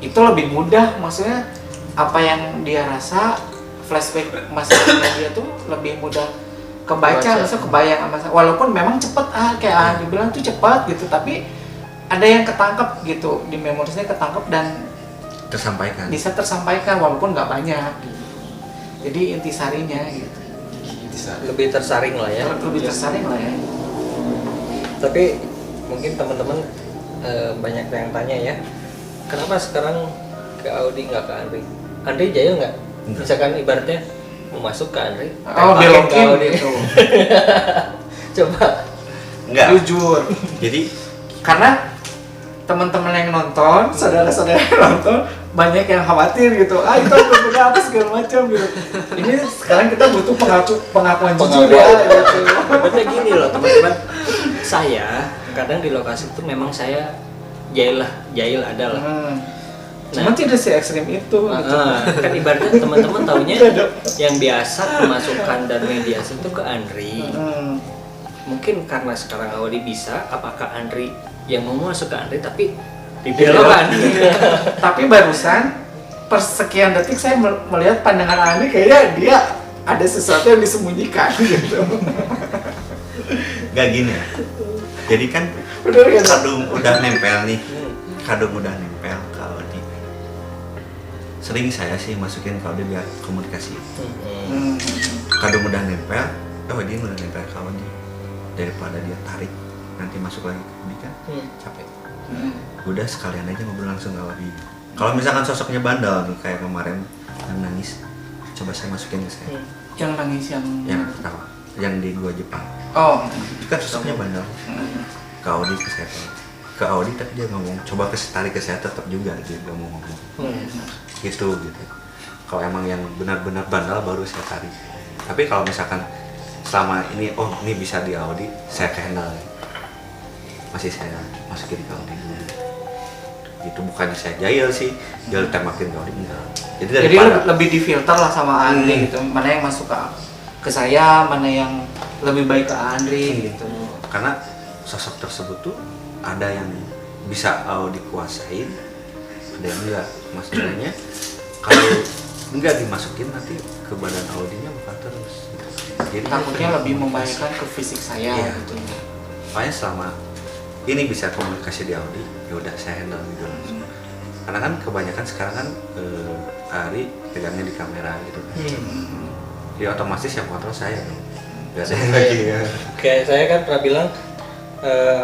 itu lebih mudah, maksudnya apa yang dia rasa flashback masalahnya dia tuh lebih mudah kebaca, maksudnya kebayang sama walaupun memang cepet kayak dibilang tuh cepat gitu, tapi ada yang ketangkep gitu di memorisnya, ketangkep dan Tersampaikan. bisa tersampaikan walaupun nggak banyak gitu. Jadi intisarinya gitu Lebih tersaring lah ya. lebih tersaring lah ya. Tapi mungkin teman-teman banyak yang tanya ya, kenapa sekarang ke Audi nggak ke Andri? Andri jahil nggak? Enggak. Misalkan ibaratnya mau masuk ke Andri, Oh, tembakin ke belokin Audi. gitu. Coba. Enggak. Jujur. Jadi Karena teman-teman yang nonton, saudara-saudara yang nonton banyak yang khawatir gitu. Itu berbeda apa segala macam gitu. Ini sekarang kita butuh pengakuan jujur ya. Gitu. Sebenarnya gini loh teman-teman, saya kadang di lokasi itu memang saya jahil adalah. Cuma tidak se ekstrim itu. Gitu. Kan ibaratnya teman-teman taunya yang biasa kemasukan dan mediasi itu ke Andri. Mungkin karena sekarang Audi bisa, apakah Andri yang mau masuk ke Andri tapi dibelokkan? Tapi barusan persekian detik saya melihat pandangan Andri kayaknya dia ada sesuatu yang disembunyikan gitu. nggak gini ya. Jadi kan Bener ya? kadung udah nempel nih. Kadung udah nempel ke Audi. Sering saya sih masukin ke Audi biar komunikasi. Kadung udah nempel, dia udah nempel ke Audi. Daripada dia tarik nanti masuk lagi ke Audi kan capek. Udah sekalian aja ngobrol langsung ke Audi. Kalau misalkan sosoknya bandel nih kayak kemarin yang nangis, coba saya masukin ke saya. Yang nangis Yang pertama, yang di gua Jepang. Oh. Itu kan sosoknya bandel. Ke Audi ke saya. Ke Audi tapi dia ngomong, coba tarik ke saya tetap juga dia gak mau ngomong. Gitu. Kalau emang yang benar-benar bandel baru saya tarik. Tapi kalau misalkan selama ini ini bisa di Audi, saya handle. Masih saya masukin ke Audi dulu. Itu bukannya saya jahil sih, jahil tembakin ke Audi enggak. Jadi lebih difilter lah sama Andri gitu. Mana yang masuk ke saya, mana yang lebih baik ke Andri gitu. Karena sosok tersebut tuh ada yang bisa Audi kuasain, ada yang enggak. Maksudnya kalau enggak dimasukin nanti ke badan Audinya bukan terus. Jadi Takutnya lebih membahayakan ke fisik saya Iya. gitu. Makanya selama ini bisa komunikasi di Audi, ya udah saya handle gitu langsung. Karena kan kebanyakan sekarang kan Ari pegangnya di kamera gitu kan. Ya otomatis yang kontrol saya dong. Gak ada yang lagi ya. Kayak saya kan pernah bilang,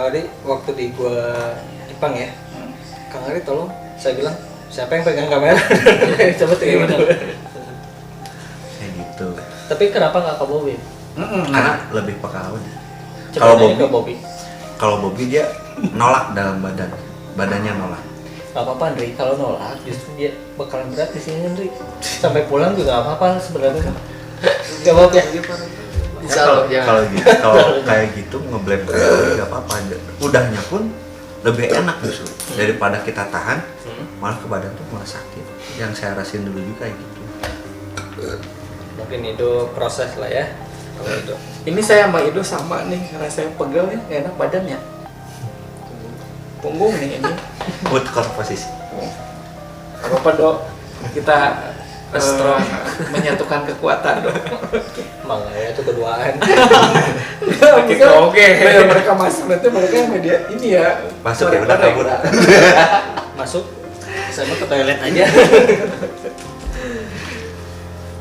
Audi waktu di gua Jepang ya, Kang Ari tolong, saya bilang siapa yang pegang kamera? Coba tuh gimana? Kayak gitu. Tapi kenapa nggak ke Bobby? Karena lebih peka Audi. Coba Kalau tanya ke Bobby, Bobby. kalau Bobby dia nolak dalam badannya nolak. Gak apa-apa Andri, kalau nolak justru dia bakalan berat di sini Andri. Sampai pulang juga gak apa-apa sebenarnya. Coba ya. Insya Allah, Kalau gitu, kalau kayak gitu ngeblame ke Audi nggak apa-apa. Udahnya pun lebih enak justru daripada kita tahan, malah ke badan tuh malah sakit. Yang saya rasain dulu juga kayak gitu. Mungkin itu proses lah ya. Kalau itu. Ini saya sama Ido sama nih, rasanya pegel ya, gak enak badannya. Punggung nih ini. Tukar posisi. Apa-apa dok, kita Strong. menyatukan kekuatan dong. Makanya itu keduaan. Oke. Mereka masuk nanti mereka yang media ini ya. Masuk ya udah kabur. Masuk, saya mau ke toilet aja.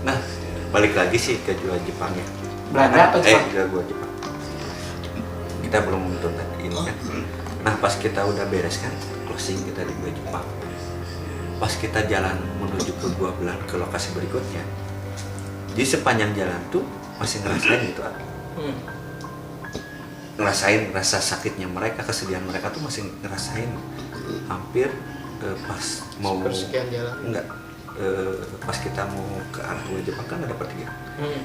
Nah, balik lagi sih ke jual Jepang ya. Belanda apa Jepang? Jual gua Jepang. Kita belum menonton ini kan. Nah, pas kita udah beres kan closing kita di gua Jepang. Pas kita jalan menuju ke gua Belanda ke lokasi berikutnya. Di sepanjang jalan tuh masih ngerasain gitu. Ngerasain rasa sakitnya mereka, kesedihan mereka tuh masih ngerasain. Hampir pas mau Persekian jalan. enggak pas kita mau ke arah gua Jepang kan ada pertigaan.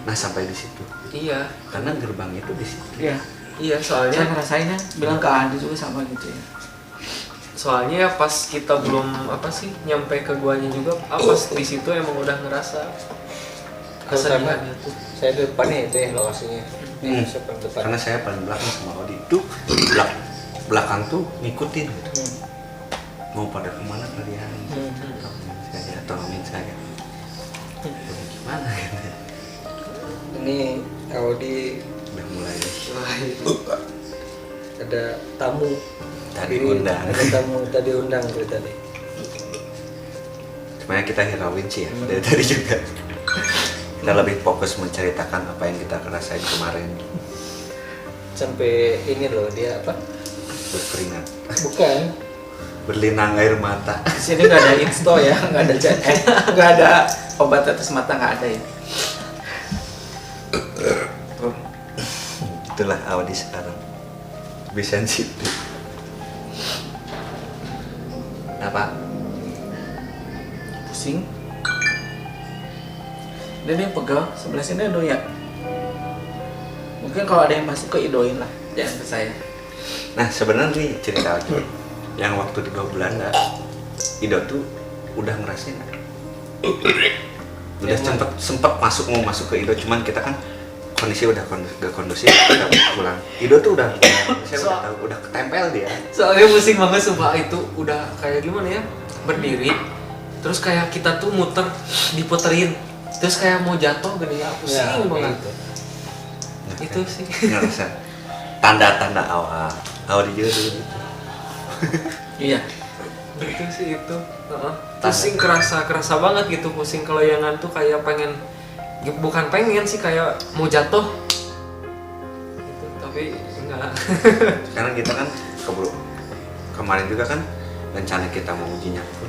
Nah, sampai di situ. Iya. Karena gerbangnya itu di situ. Iya. Iya, Saya soalnya ngerasainnya bilang ke Andi juga sama gitu ya. soalnya pas kita belum nyampe ke guanya juga, pas di situ emang udah ngerasa kesedihannya tuh. Saya di depannya itu ya lokasinya. Ini saya paling depan. Karena saya paling belakang sama Odi itu belakang tuh ngikutin gitu. Mau pada kemana kalian? Tolongin saya. Gimana gitu. Ini Audi Udah mulai ada tamu. tadi Ini undang. Ada tamu tadi undang dari tadi. Sebenarnya kita hirauin sih ya dari tadi juga. Kita lebih fokus menceritakan apa yang kita rasain kemarin. Sampai ini loh dia apa? Berkeringat, Bukan. berlinang air mata. Di sini nggak ada insto ya, nggak ada nggak ada obat tetes mata, nggak ada ya. Tuh. Itulah Audi sekarang. Lebih sensitif. Apa? Pusing. Dan dia pegal sebelah sini Ido ya. Mungkin kalau ada yang masuk ke Idoin lah, jangan ke saya. Nah, sebenarnya nih cerita lagi. Yang waktu di Belanda, Ido tuh udah ngerasain. Udah sempet mau masuk ke Ido, cuman kita kan kondisi udah gak kondusif, kita pulang. Ido tuh udah saya udah tahu, udah ketempel dia. Soalnya pusing banget sumpah, itu udah kayak gimana ya, berdiri terus kayak kita tuh muter diputerin terus kayak mau jatuh gini ya, pusing banget gitu. Itu sih Ngerasa tanda-tanda awal juga dulu gitu. Iya. itu sih itu. Pusing, kerasa banget gitu, pusing kelayangan tuh kayak pengen, bukan pengen sih, kayak mau jatuh gitu, tapi enggak. Sekarang kita kan kemarin juga kan rencana kita mau uji nyali pun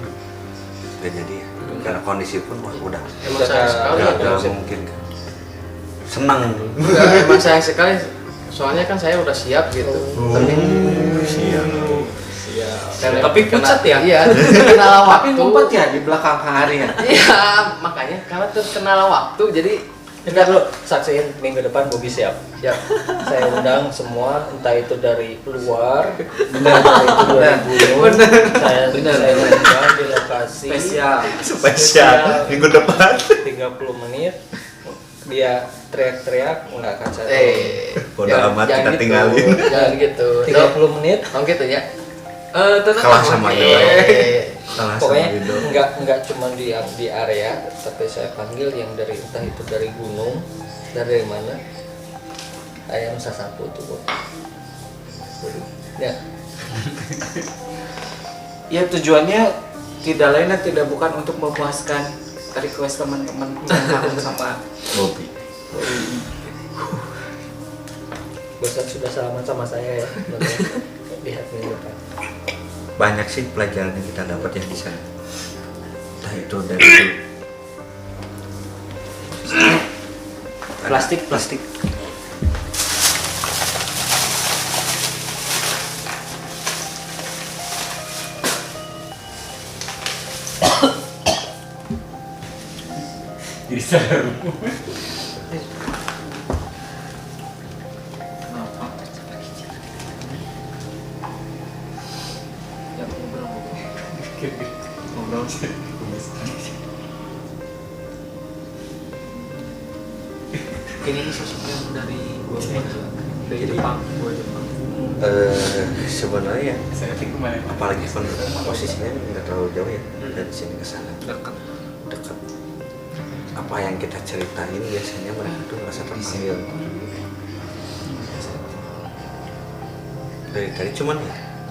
udah jadi ya. Karena kondisi pun udah Emang sayang sekali ya. nggak mungkin kan. Senang. Enggak, emang sayang sekali. Soalnya kan saya udah siap gitu. Tapi Tapi pucat ya? Iya, terkenal Tapi waktu. ngumpet ya di belakang Kang Hari ya. Iya, makanya karena terkenal waktu jadi Entar lu saksiin minggu depan Bobi siap. ya Saya undang semua, entah itu dari luar, entah itu dari gunung. Saya undang di lokasi Spesial. Minggu depan 30 menit. Dia teriak-teriak, nggak akan saya tahu. Bodo amat, kita gitu. tinggalin. Jangan gitu. 30 menit. Oh gitu ya. Tenang. Kalah sama Oke. Ido. Eh, Salah sama Pokoknya Ido. nggak cuma di area, tapi saya panggil yang dari entah itu dari gunung, dari mana. Ayam sasapu tuh, Bos. Ya, Ya tujuannya tidak lain dan tidak bukan untuk memuaskan request teman-teman yang kangen sama Bobi. Bosan sudah salaman sama saya ya. Lihat minggu depan. Banyak sih pelajaran yang kita dapat yang di sana. Entah itu dari itu. Plastik. Jadi sadar. ya ngobrol. Ngobrol sih. Ini sosok yang dari dari Jepang. Sebenarnya ya, Saya think kemana? apalagi posisinya nggak terlalu jauh ya dari sini ke sana. Dekat. Dekat. apa yang kita ceritain biasanya mereka tuh merasa terpanggil.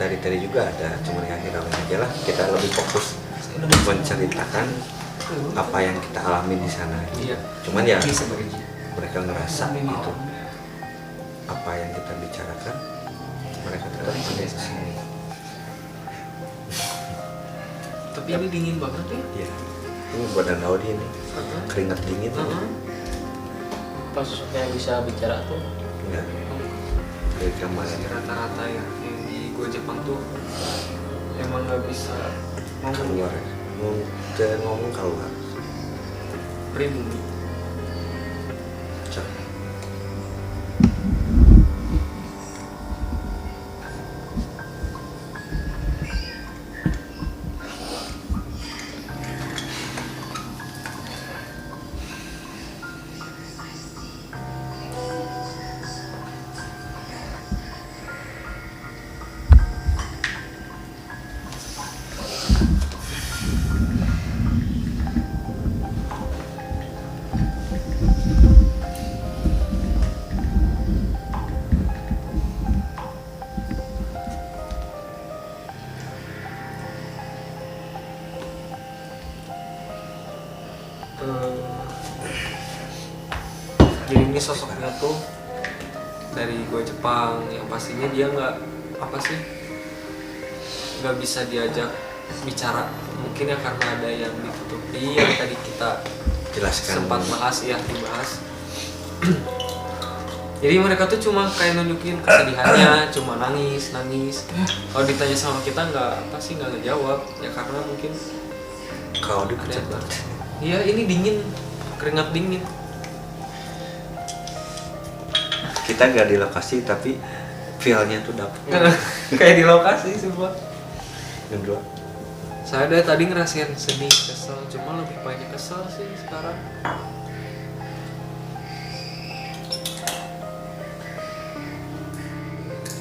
Dari tadi juga ada, cuman ya hirauin aja lah, kita lebih fokus menceritakan apa yang kita alami di sana. Iya. Cuman ya mereka ngerasa itu apa yang kita bicarakan, mereka tetap ada di sini. Tapi ini dingin banget ya. Iya. Ini badan Audi ini keringat dingin. Pas yang bisa bicara tuh Enggak. Dari kemarin. Masih rata-rata ya yang di Go Jepang tuh emang nggak bisa ngomong Keluar ya. Jangan ngomong keluar. pribumi. Cak. Jadi ini sosoknya tuh dari Go Jepang yang pastinya dia nggak apa sih nggak bisa diajak bicara, mungkin ya karena ada yang ditutupi yang tadi kita Jelaskan. sempat bahas ya dibahas. Jadi mereka tuh cuma kayak nunjukin kesedihannya, cuma nangis. Kalau ditanya sama kita nggak apa sih nggak ngejawab ya karena mungkin Kau ada dipecat yang banget. iya ini dingin, keringat dingin. Kita nggak di lokasi tapi feel-nya tuh dapet. Kayak di lokasi semua. Yang dua. Saya dari tadi ngerasain sedih, kesel, cuma lebih banyak kesel sih sekarang.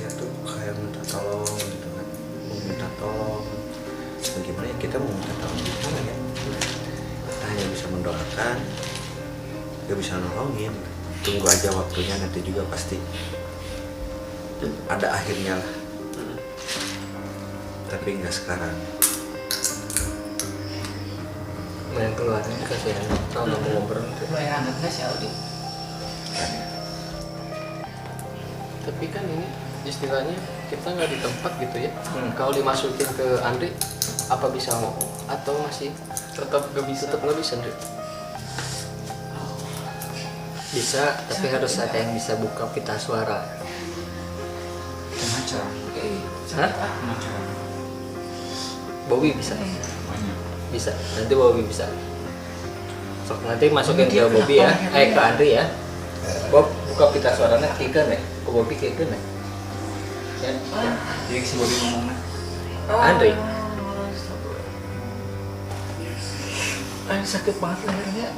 Dia tuh kayak minta tolong gitu kan, meminta tolong. Nah, gimana ya kita mau minta tolong gimana ya? Kita hanya bisa mendoakan, gak bisa nolongin. Tunggu aja waktunya, nanti juga pasti ada akhirnya lah. Tapi nggak sekarang. Main keluarnya kasihan kalau nggak mau ngobrol tuh. Mulai hangat nggak sih Audi? tapi kan ini istilahnya kita nggak di tempat gitu ya. Kalau dimasukin ke Andri apa bisa ngomong atau masih Tetap gak bisa. tetap nggak bisa Andri? Bisa, tapi harus ada yang bisa buka pita suara. Macam. Hah? Macam. Bobby bisa. Bisa. Nanti Bobby bisa. Sok nanti masukin ke Bobby ya. Ke Andri ya. Bob buka pita suaranya kikeun ya. Ke Bobby kikeun ya. Ya. Jadi si Bobby ngomongnya. Andri. Sakit banget lehernya.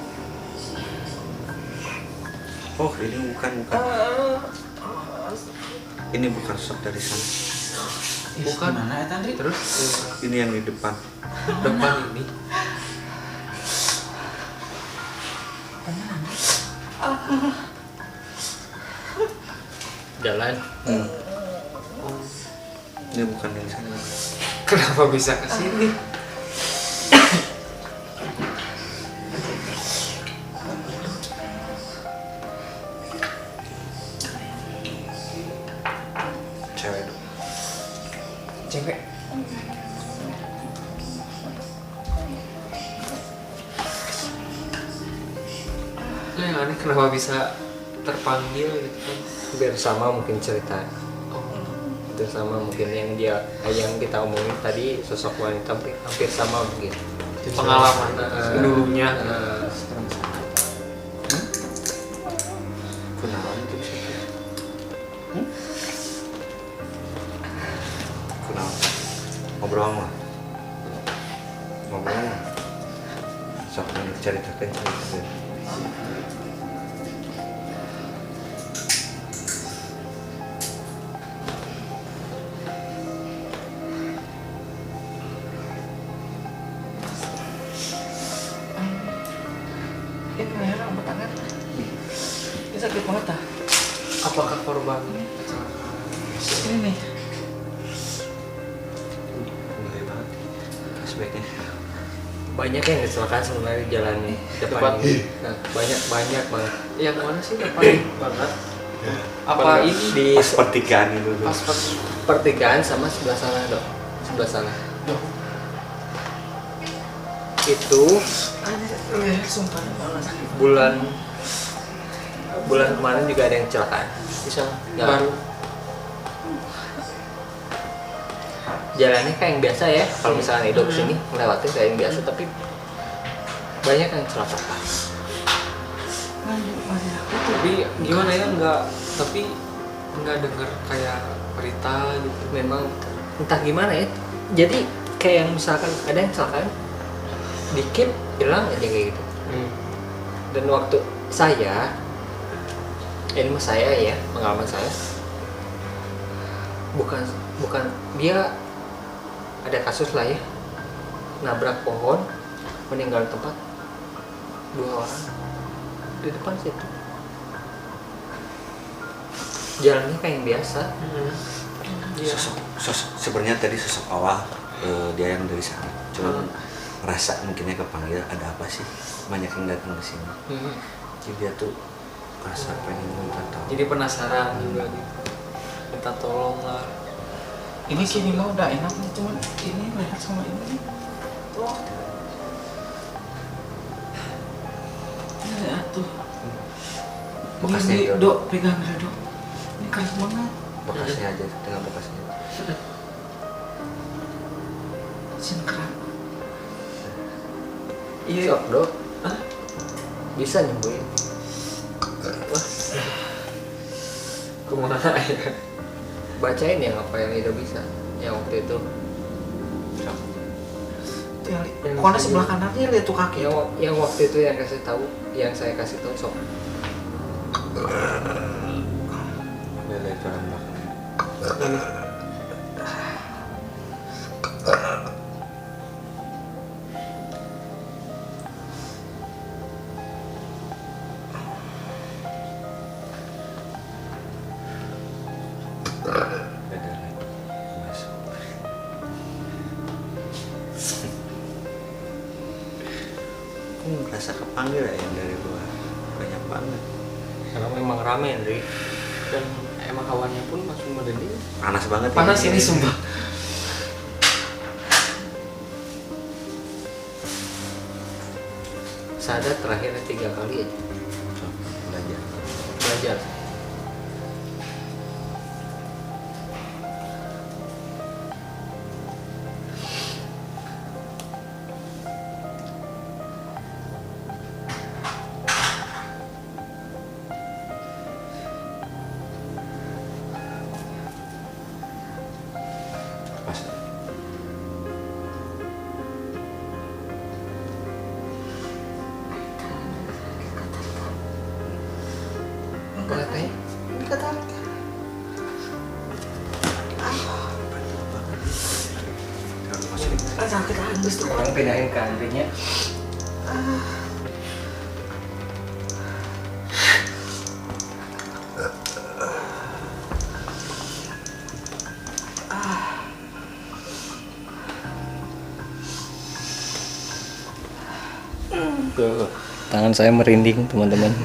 Oh ini bukan. Ini bukan sok dari sana. Bukan. Mana ya Tandri? Terus Ini yang di depan. depan ini. Jalan. Ini bukan yang sana. Kenapa bisa ke sini? Cewek dong. Cewek. Nah, yang aneh kenapa bisa terpanggil gitu kan? Biar sama mungkin cerita. Oh, Hampir sama mungkin yang kita omongin tadi, sosok wanita hampir sama mungkin. pengalaman dulunya. Kenalan itu siapa? Kenalan. Ngobrol mah. Ngobrol mah. Sok ceritakan cerita. Ini leher sama tangan. Ini sakit banget ah. Apakah korban kecelakaan? Ini nih. Ngeri banget flashbacknya. Banyak yang kecelakaan sebenarnya di jalan nih depan Depan. ini. Nah, banyak banget. Yang mana sih depan banget? Apa Bener. ini Di Pas pertigaan itu tuh. pas pertigaan sama sebelah sana dok, sebelah sana. Itu Leher sumpah banget. bulan kemarin juga ada yang kecelakaan. bisa Ya. baru Jalannya kayak yang biasa ya. Kalau misalnya hidup sini ngelewatin kayak yang biasa, tapi banyak yang kecelakaan. tapi gimana ya tapi nggak denger kayak berita gitu. Memang entah gimana ya. Jadi kayak yang misalkan ada yang kecelakaan, dikit hilang aja kayak gitu. Dan waktu saya, ini mah saya ya, pengalaman saya, bukan dia ada kasus lah ya, nabrak pohon, meninggal di tempat, 2 orang di depan situ. Jalannya kayak yang biasa. Iya. Sosok sebenarnya tadi sosok awal dia yang dari sana. Cuma merasa mungkinnya kepanggil ada apa sih? Banyak yang datang ke sini. Jadi dia tuh merasa pengen minta tahu. Jadi penasaran juga gitu, minta tolong lah. Ini sini mah udah enak nih, cuman ini leher sama ini. Tuh. Ini atuh. Bekasnya Ini, itu. Dok, pegang dulu, Dok. Ini keras banget. Bekasnya aja, dengan bekasnya. Sini keras. Iya. Sok dok. Bisa nyembuhin. Wah, Kemana ya? bacain yang apa yang Ido bisa. Yang waktu itu. Tuh yang pokoknya sebelah kanannya lihat tuh kaki. Yang waktu itu yang kasih tahu, yang saya kasih tahu sok. Dari orang belakang. Beda lagi. Masuk. Aku ngerasa kepanggil ya yang dari luar. Banyak banget. Karena memang rame Andri. Dan emang hawanya pun langsung mendidih. Panas banget. Panas ya. ini sumpah. Sadar terakhir 3 kali aja Belajar. belajar. Pas. Boleh tanya? Ini ketarik. Kalau masih Sakit habis tuh. Orang pindahin ke Andrinya. Tuh, tangan saya merinding teman-teman.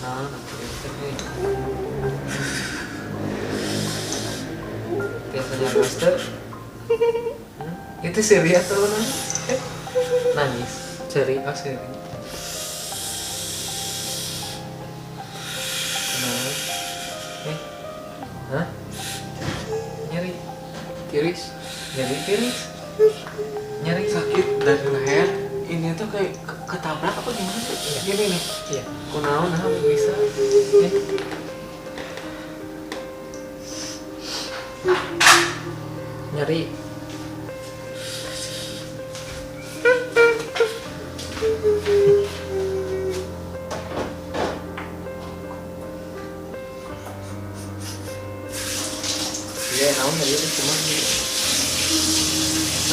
Nah, nanti biasanya master Itu serius tuh nangis. ceri. Ah, seri. Kenapa? Hah? Nyeri. Tiris? Nyeri tiris. Nyari sakit dari leher. Ini tuh kayak ketabrak apa gimana sih? Gini nih. Iya. Kunaon nah bisa. Nyari. Iya, naon tadi itu cuma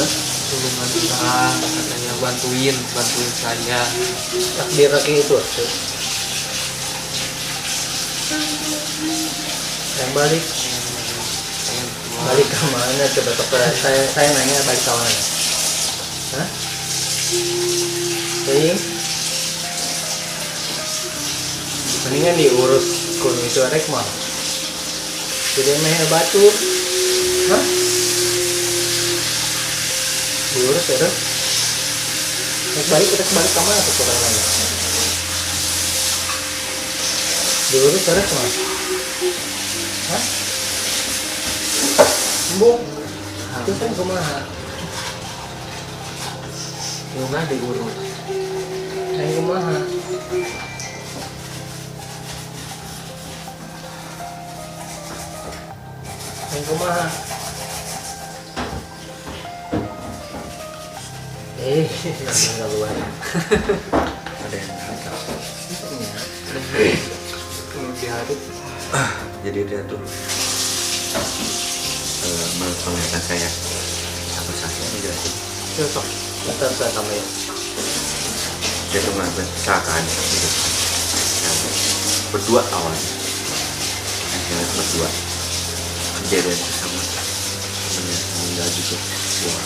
Hah? Hubungan orang katanya bantuin saya. Takdir lagi itu tuh. Yang balik ke mana coba saya nanya balik ke mana? Hah? Jadi mendingan diurus kuno itu rek mah. Jadi meh batu. Hah? Diurus ya dong. Rek balik ke mana tuh orang lain? Diurus ya rek mah. Hah? Mbok. Itu kan kumaha? Bunga diurus. Yang kumaha? Yang kumaha? Nggak luar. Ada yang nakal. Diharap. Jadi dia tuh menurut penglihatan saya apa saja menjelasin Cocok. Bentar saya tambahin. dia tuh melakukan kecelakaan gitu. Yang berdua awalnya yang saya lihat berdua kejadian itu sama temennya meninggal juga dua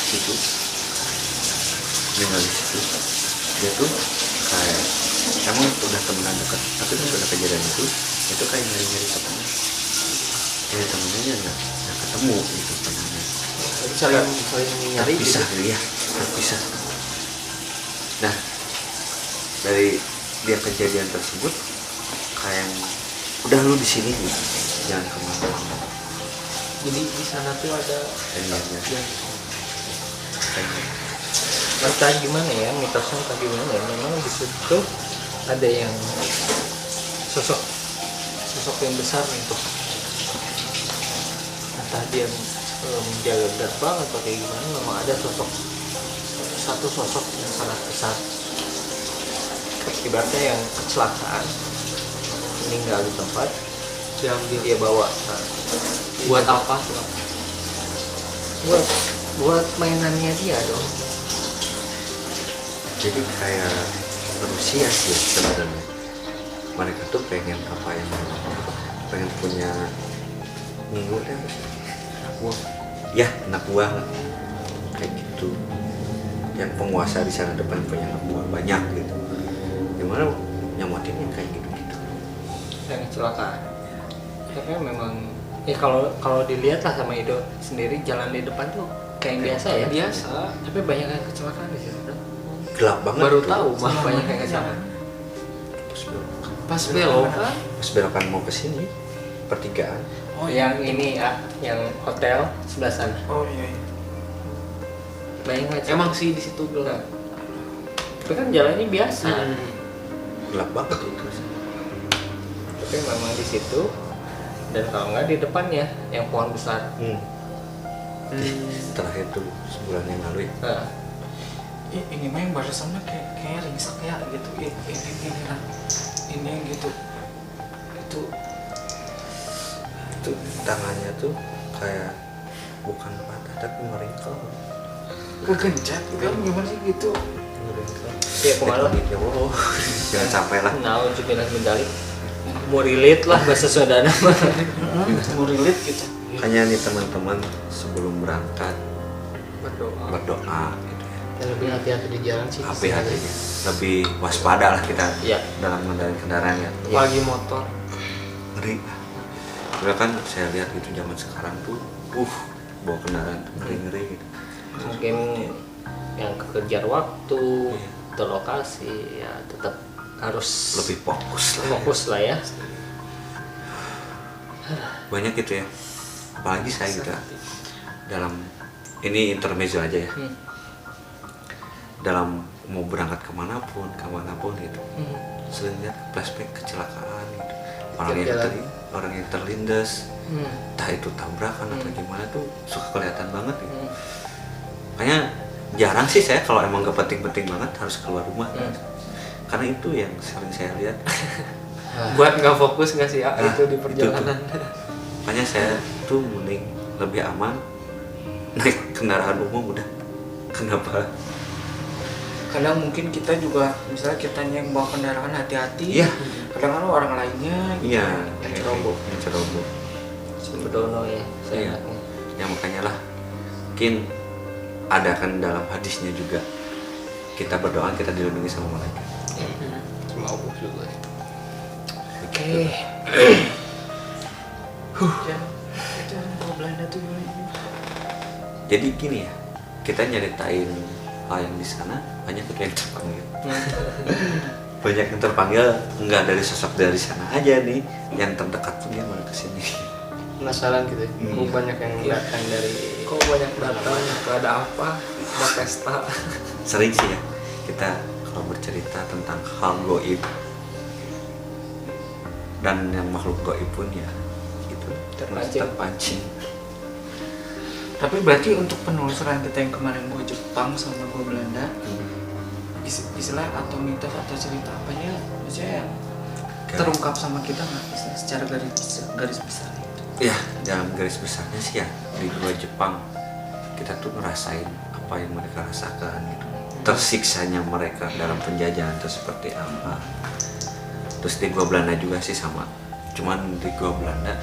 situ meninggal di situ dia tuh kayak emang udah temenan dekat tapi tuh udah kejadian itu kayak nyari temennya temennya nggak ketemu gitu temennya Saling nyari bisa gitu. ya bisa. Nah dari dia kejadian tersebut kayak udah lu di sini gitu jangan kemana-mana Jadi di sana tuh ada kayaknya Entah gimana ya, mitosnya entah gimana ya. Memang di situ ada yang sosok yang besar untuk entah dia menjaga berat banget atau kayak gimana. Memang ada satu sosok yang sangat besar. Ibaratnya yang kecelakaan meninggal di tempat diambil. dia bawa. Nah, Buat apa tuh? buat mainannya dia dong. jadi kayak manusia sih sebenarnya mereka tuh pengen apa yang pengen punya minggu deh anak buah ya anak buah lah. Kayak gitu yang penguasa di sana depan punya anak buah banyak gitu gimana nyamotin yang kayak gitu Yang kecelakaan. Tapi memang ya kalau dilihat lah sama Ido sendiri jalan di depan tuh kayak biasa ya. Biasa. Tapi banyak yang kecelakaan di situ. Bro. gelap banget Baru tuh. tahu mah Banyak yang kecelakaan. pas belok kan. pas belokan mau ke sini pertigaan Oh Yang ini ya, yang hotel sebelah sana. Oh iya. Banyak yang Emang sih di situ Nah, gelap. tapi kan jalannya biasa. gelap banget itu Tapi memang di situ dan kalau nggak di depannya yang pohon besar. terakhir tuh sebulan yang lalu ya Nah, Ini mah yang barusan mah kayak ringsek ya gitu. Ini yang gitu. Itu tuh tangannya tuh kayak bukan patah tapi meringkel kegencet gitu gimana sih gitu. ya kemana? ya Allah jangan sampai lah Nauzubillah min dzalik. Murilit lah bahasa Sundana mah. Mau relate gitu. makanya nih teman-teman sebelum berangkat Berdoa. berdoa gitu ya Dan lebih hati-hati di jalan sih. hati-hatinya lebih waspada lah kita Iya. dalam mengendarai kendaraan ya Apalagi motor. ngeri karena kan saya lihat gitu zaman sekarang tuh bawa kendaraan tuh ngeri-ngeri gitu Mungkin yang kekejar waktu atau lokasi ya tetap harus lebih fokus lah fokus lah ya. banyak gitu ya apalagi saya gitu ya, dalam ini intermezzo aja ya dalam mau berangkat kemanapun gitu sering lihat flashback kecelakaan gitu orang yang terlindas entah itu tabrakan atau gimana tuh suka kelihatan banget gitu. Makanya jarang sih saya kalau emang gak penting-penting banget harus keluar rumah gitu. Karena itu yang sering saya lihat Buat nggak fokus nggak sih ya, Ah, itu di itu perjalanan. makanya saya tuh mending lebih aman naik kendaraan umum udah Kenapa? Kadang mungkin kita juga misalnya kita yang bawa kendaraan hati-hati. Iya. Kadang kan orang lainnya gitu, Iya, yang ceroboh. yang ceroboh. Sembrono ya Iya. seenaknya. Ya makanya lah, mungkin ada kan dalam hadisnya juga, kita berdoa kita dilindungi sama mereka. Sama Allah juga. Oke. Ya, itu yang bawa Belanda tuh gimana? Jadi gini ya, kita nyeritain hal yang di sana, banyak yang terpanggil. Banyak yang terpanggil nggak dari sosok dari sana aja nih, yang terdekat pun dia malah kesini. Penasaran gitu. Hmm. Banyak yang datang dari Kok banyak datang, gak ada apa, ada pesta. Sering sih ya kita kalau bercerita tentang hal goib dan yang makhluk goib pun ya gitu terpancing. Tapi berarti untuk penelusuran kita yang kemarin gua Jepang sama gua Belanda, istilah atau mitos atau cerita apanya maksudnya yang terungkap sama kita nggak bisa secara garis besar itu. Ya dalam garis besarnya sih ya di gua Jepang kita tuh ngerasain apa yang mereka rasakan gitu, tersiksanya mereka dalam penjajahan itu seperti apa. Terus di gua Belanda juga sih sama, cuman di gua Belanda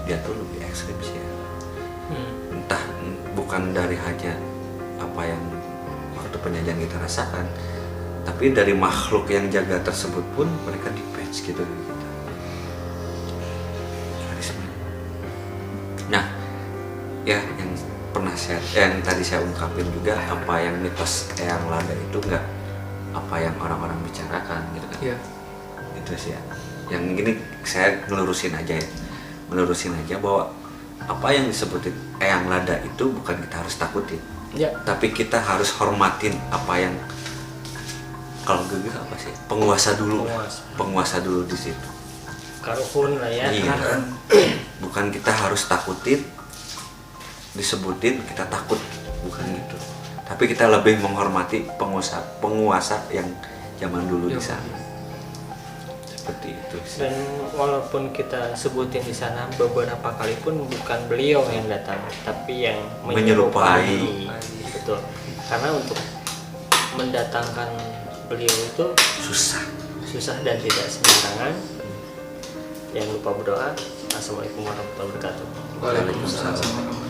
dia tuh lebih ekstrim sih ya. Entah bukan dari hanya apa yang waktu penjajahan kita rasakan, tapi dari makhluk yang jaga tersebut pun mereka defense gitu dari kita. Karisma. Nah, ya yang pernah yang tadi saya ungkapin juga, apa yang mitos Eyang Lada itu enggak apa yang orang-orang bicarakan gitu kan. Iya. Itu sih ya. Yang gini saya ngelurusin aja bahwa apa yang disebutin Eyang Lada itu bukan kita harus takutin, ya. tapi kita harus hormatin apa yang, kalau gegeh apa sih, penguasa dulu di situ. Karuhun lah ya. Iya. Bukan kita harus takutin, disebutin kita takut, bukan gitu. Tapi kita lebih menghormati penguasa yang zaman dulu di sana. Seperti itu sih. Dan walaupun kita sebutin di sana beberapa kali pun bukan beliau yang datang, tapi yang Menyerupai. Betul. Karena untuk mendatangkan beliau itu susah dan tidak sembarangan. Jangan lupa berdoa. Assalamualaikum warahmatullahi wabarakatuh. Waalaikumsalam.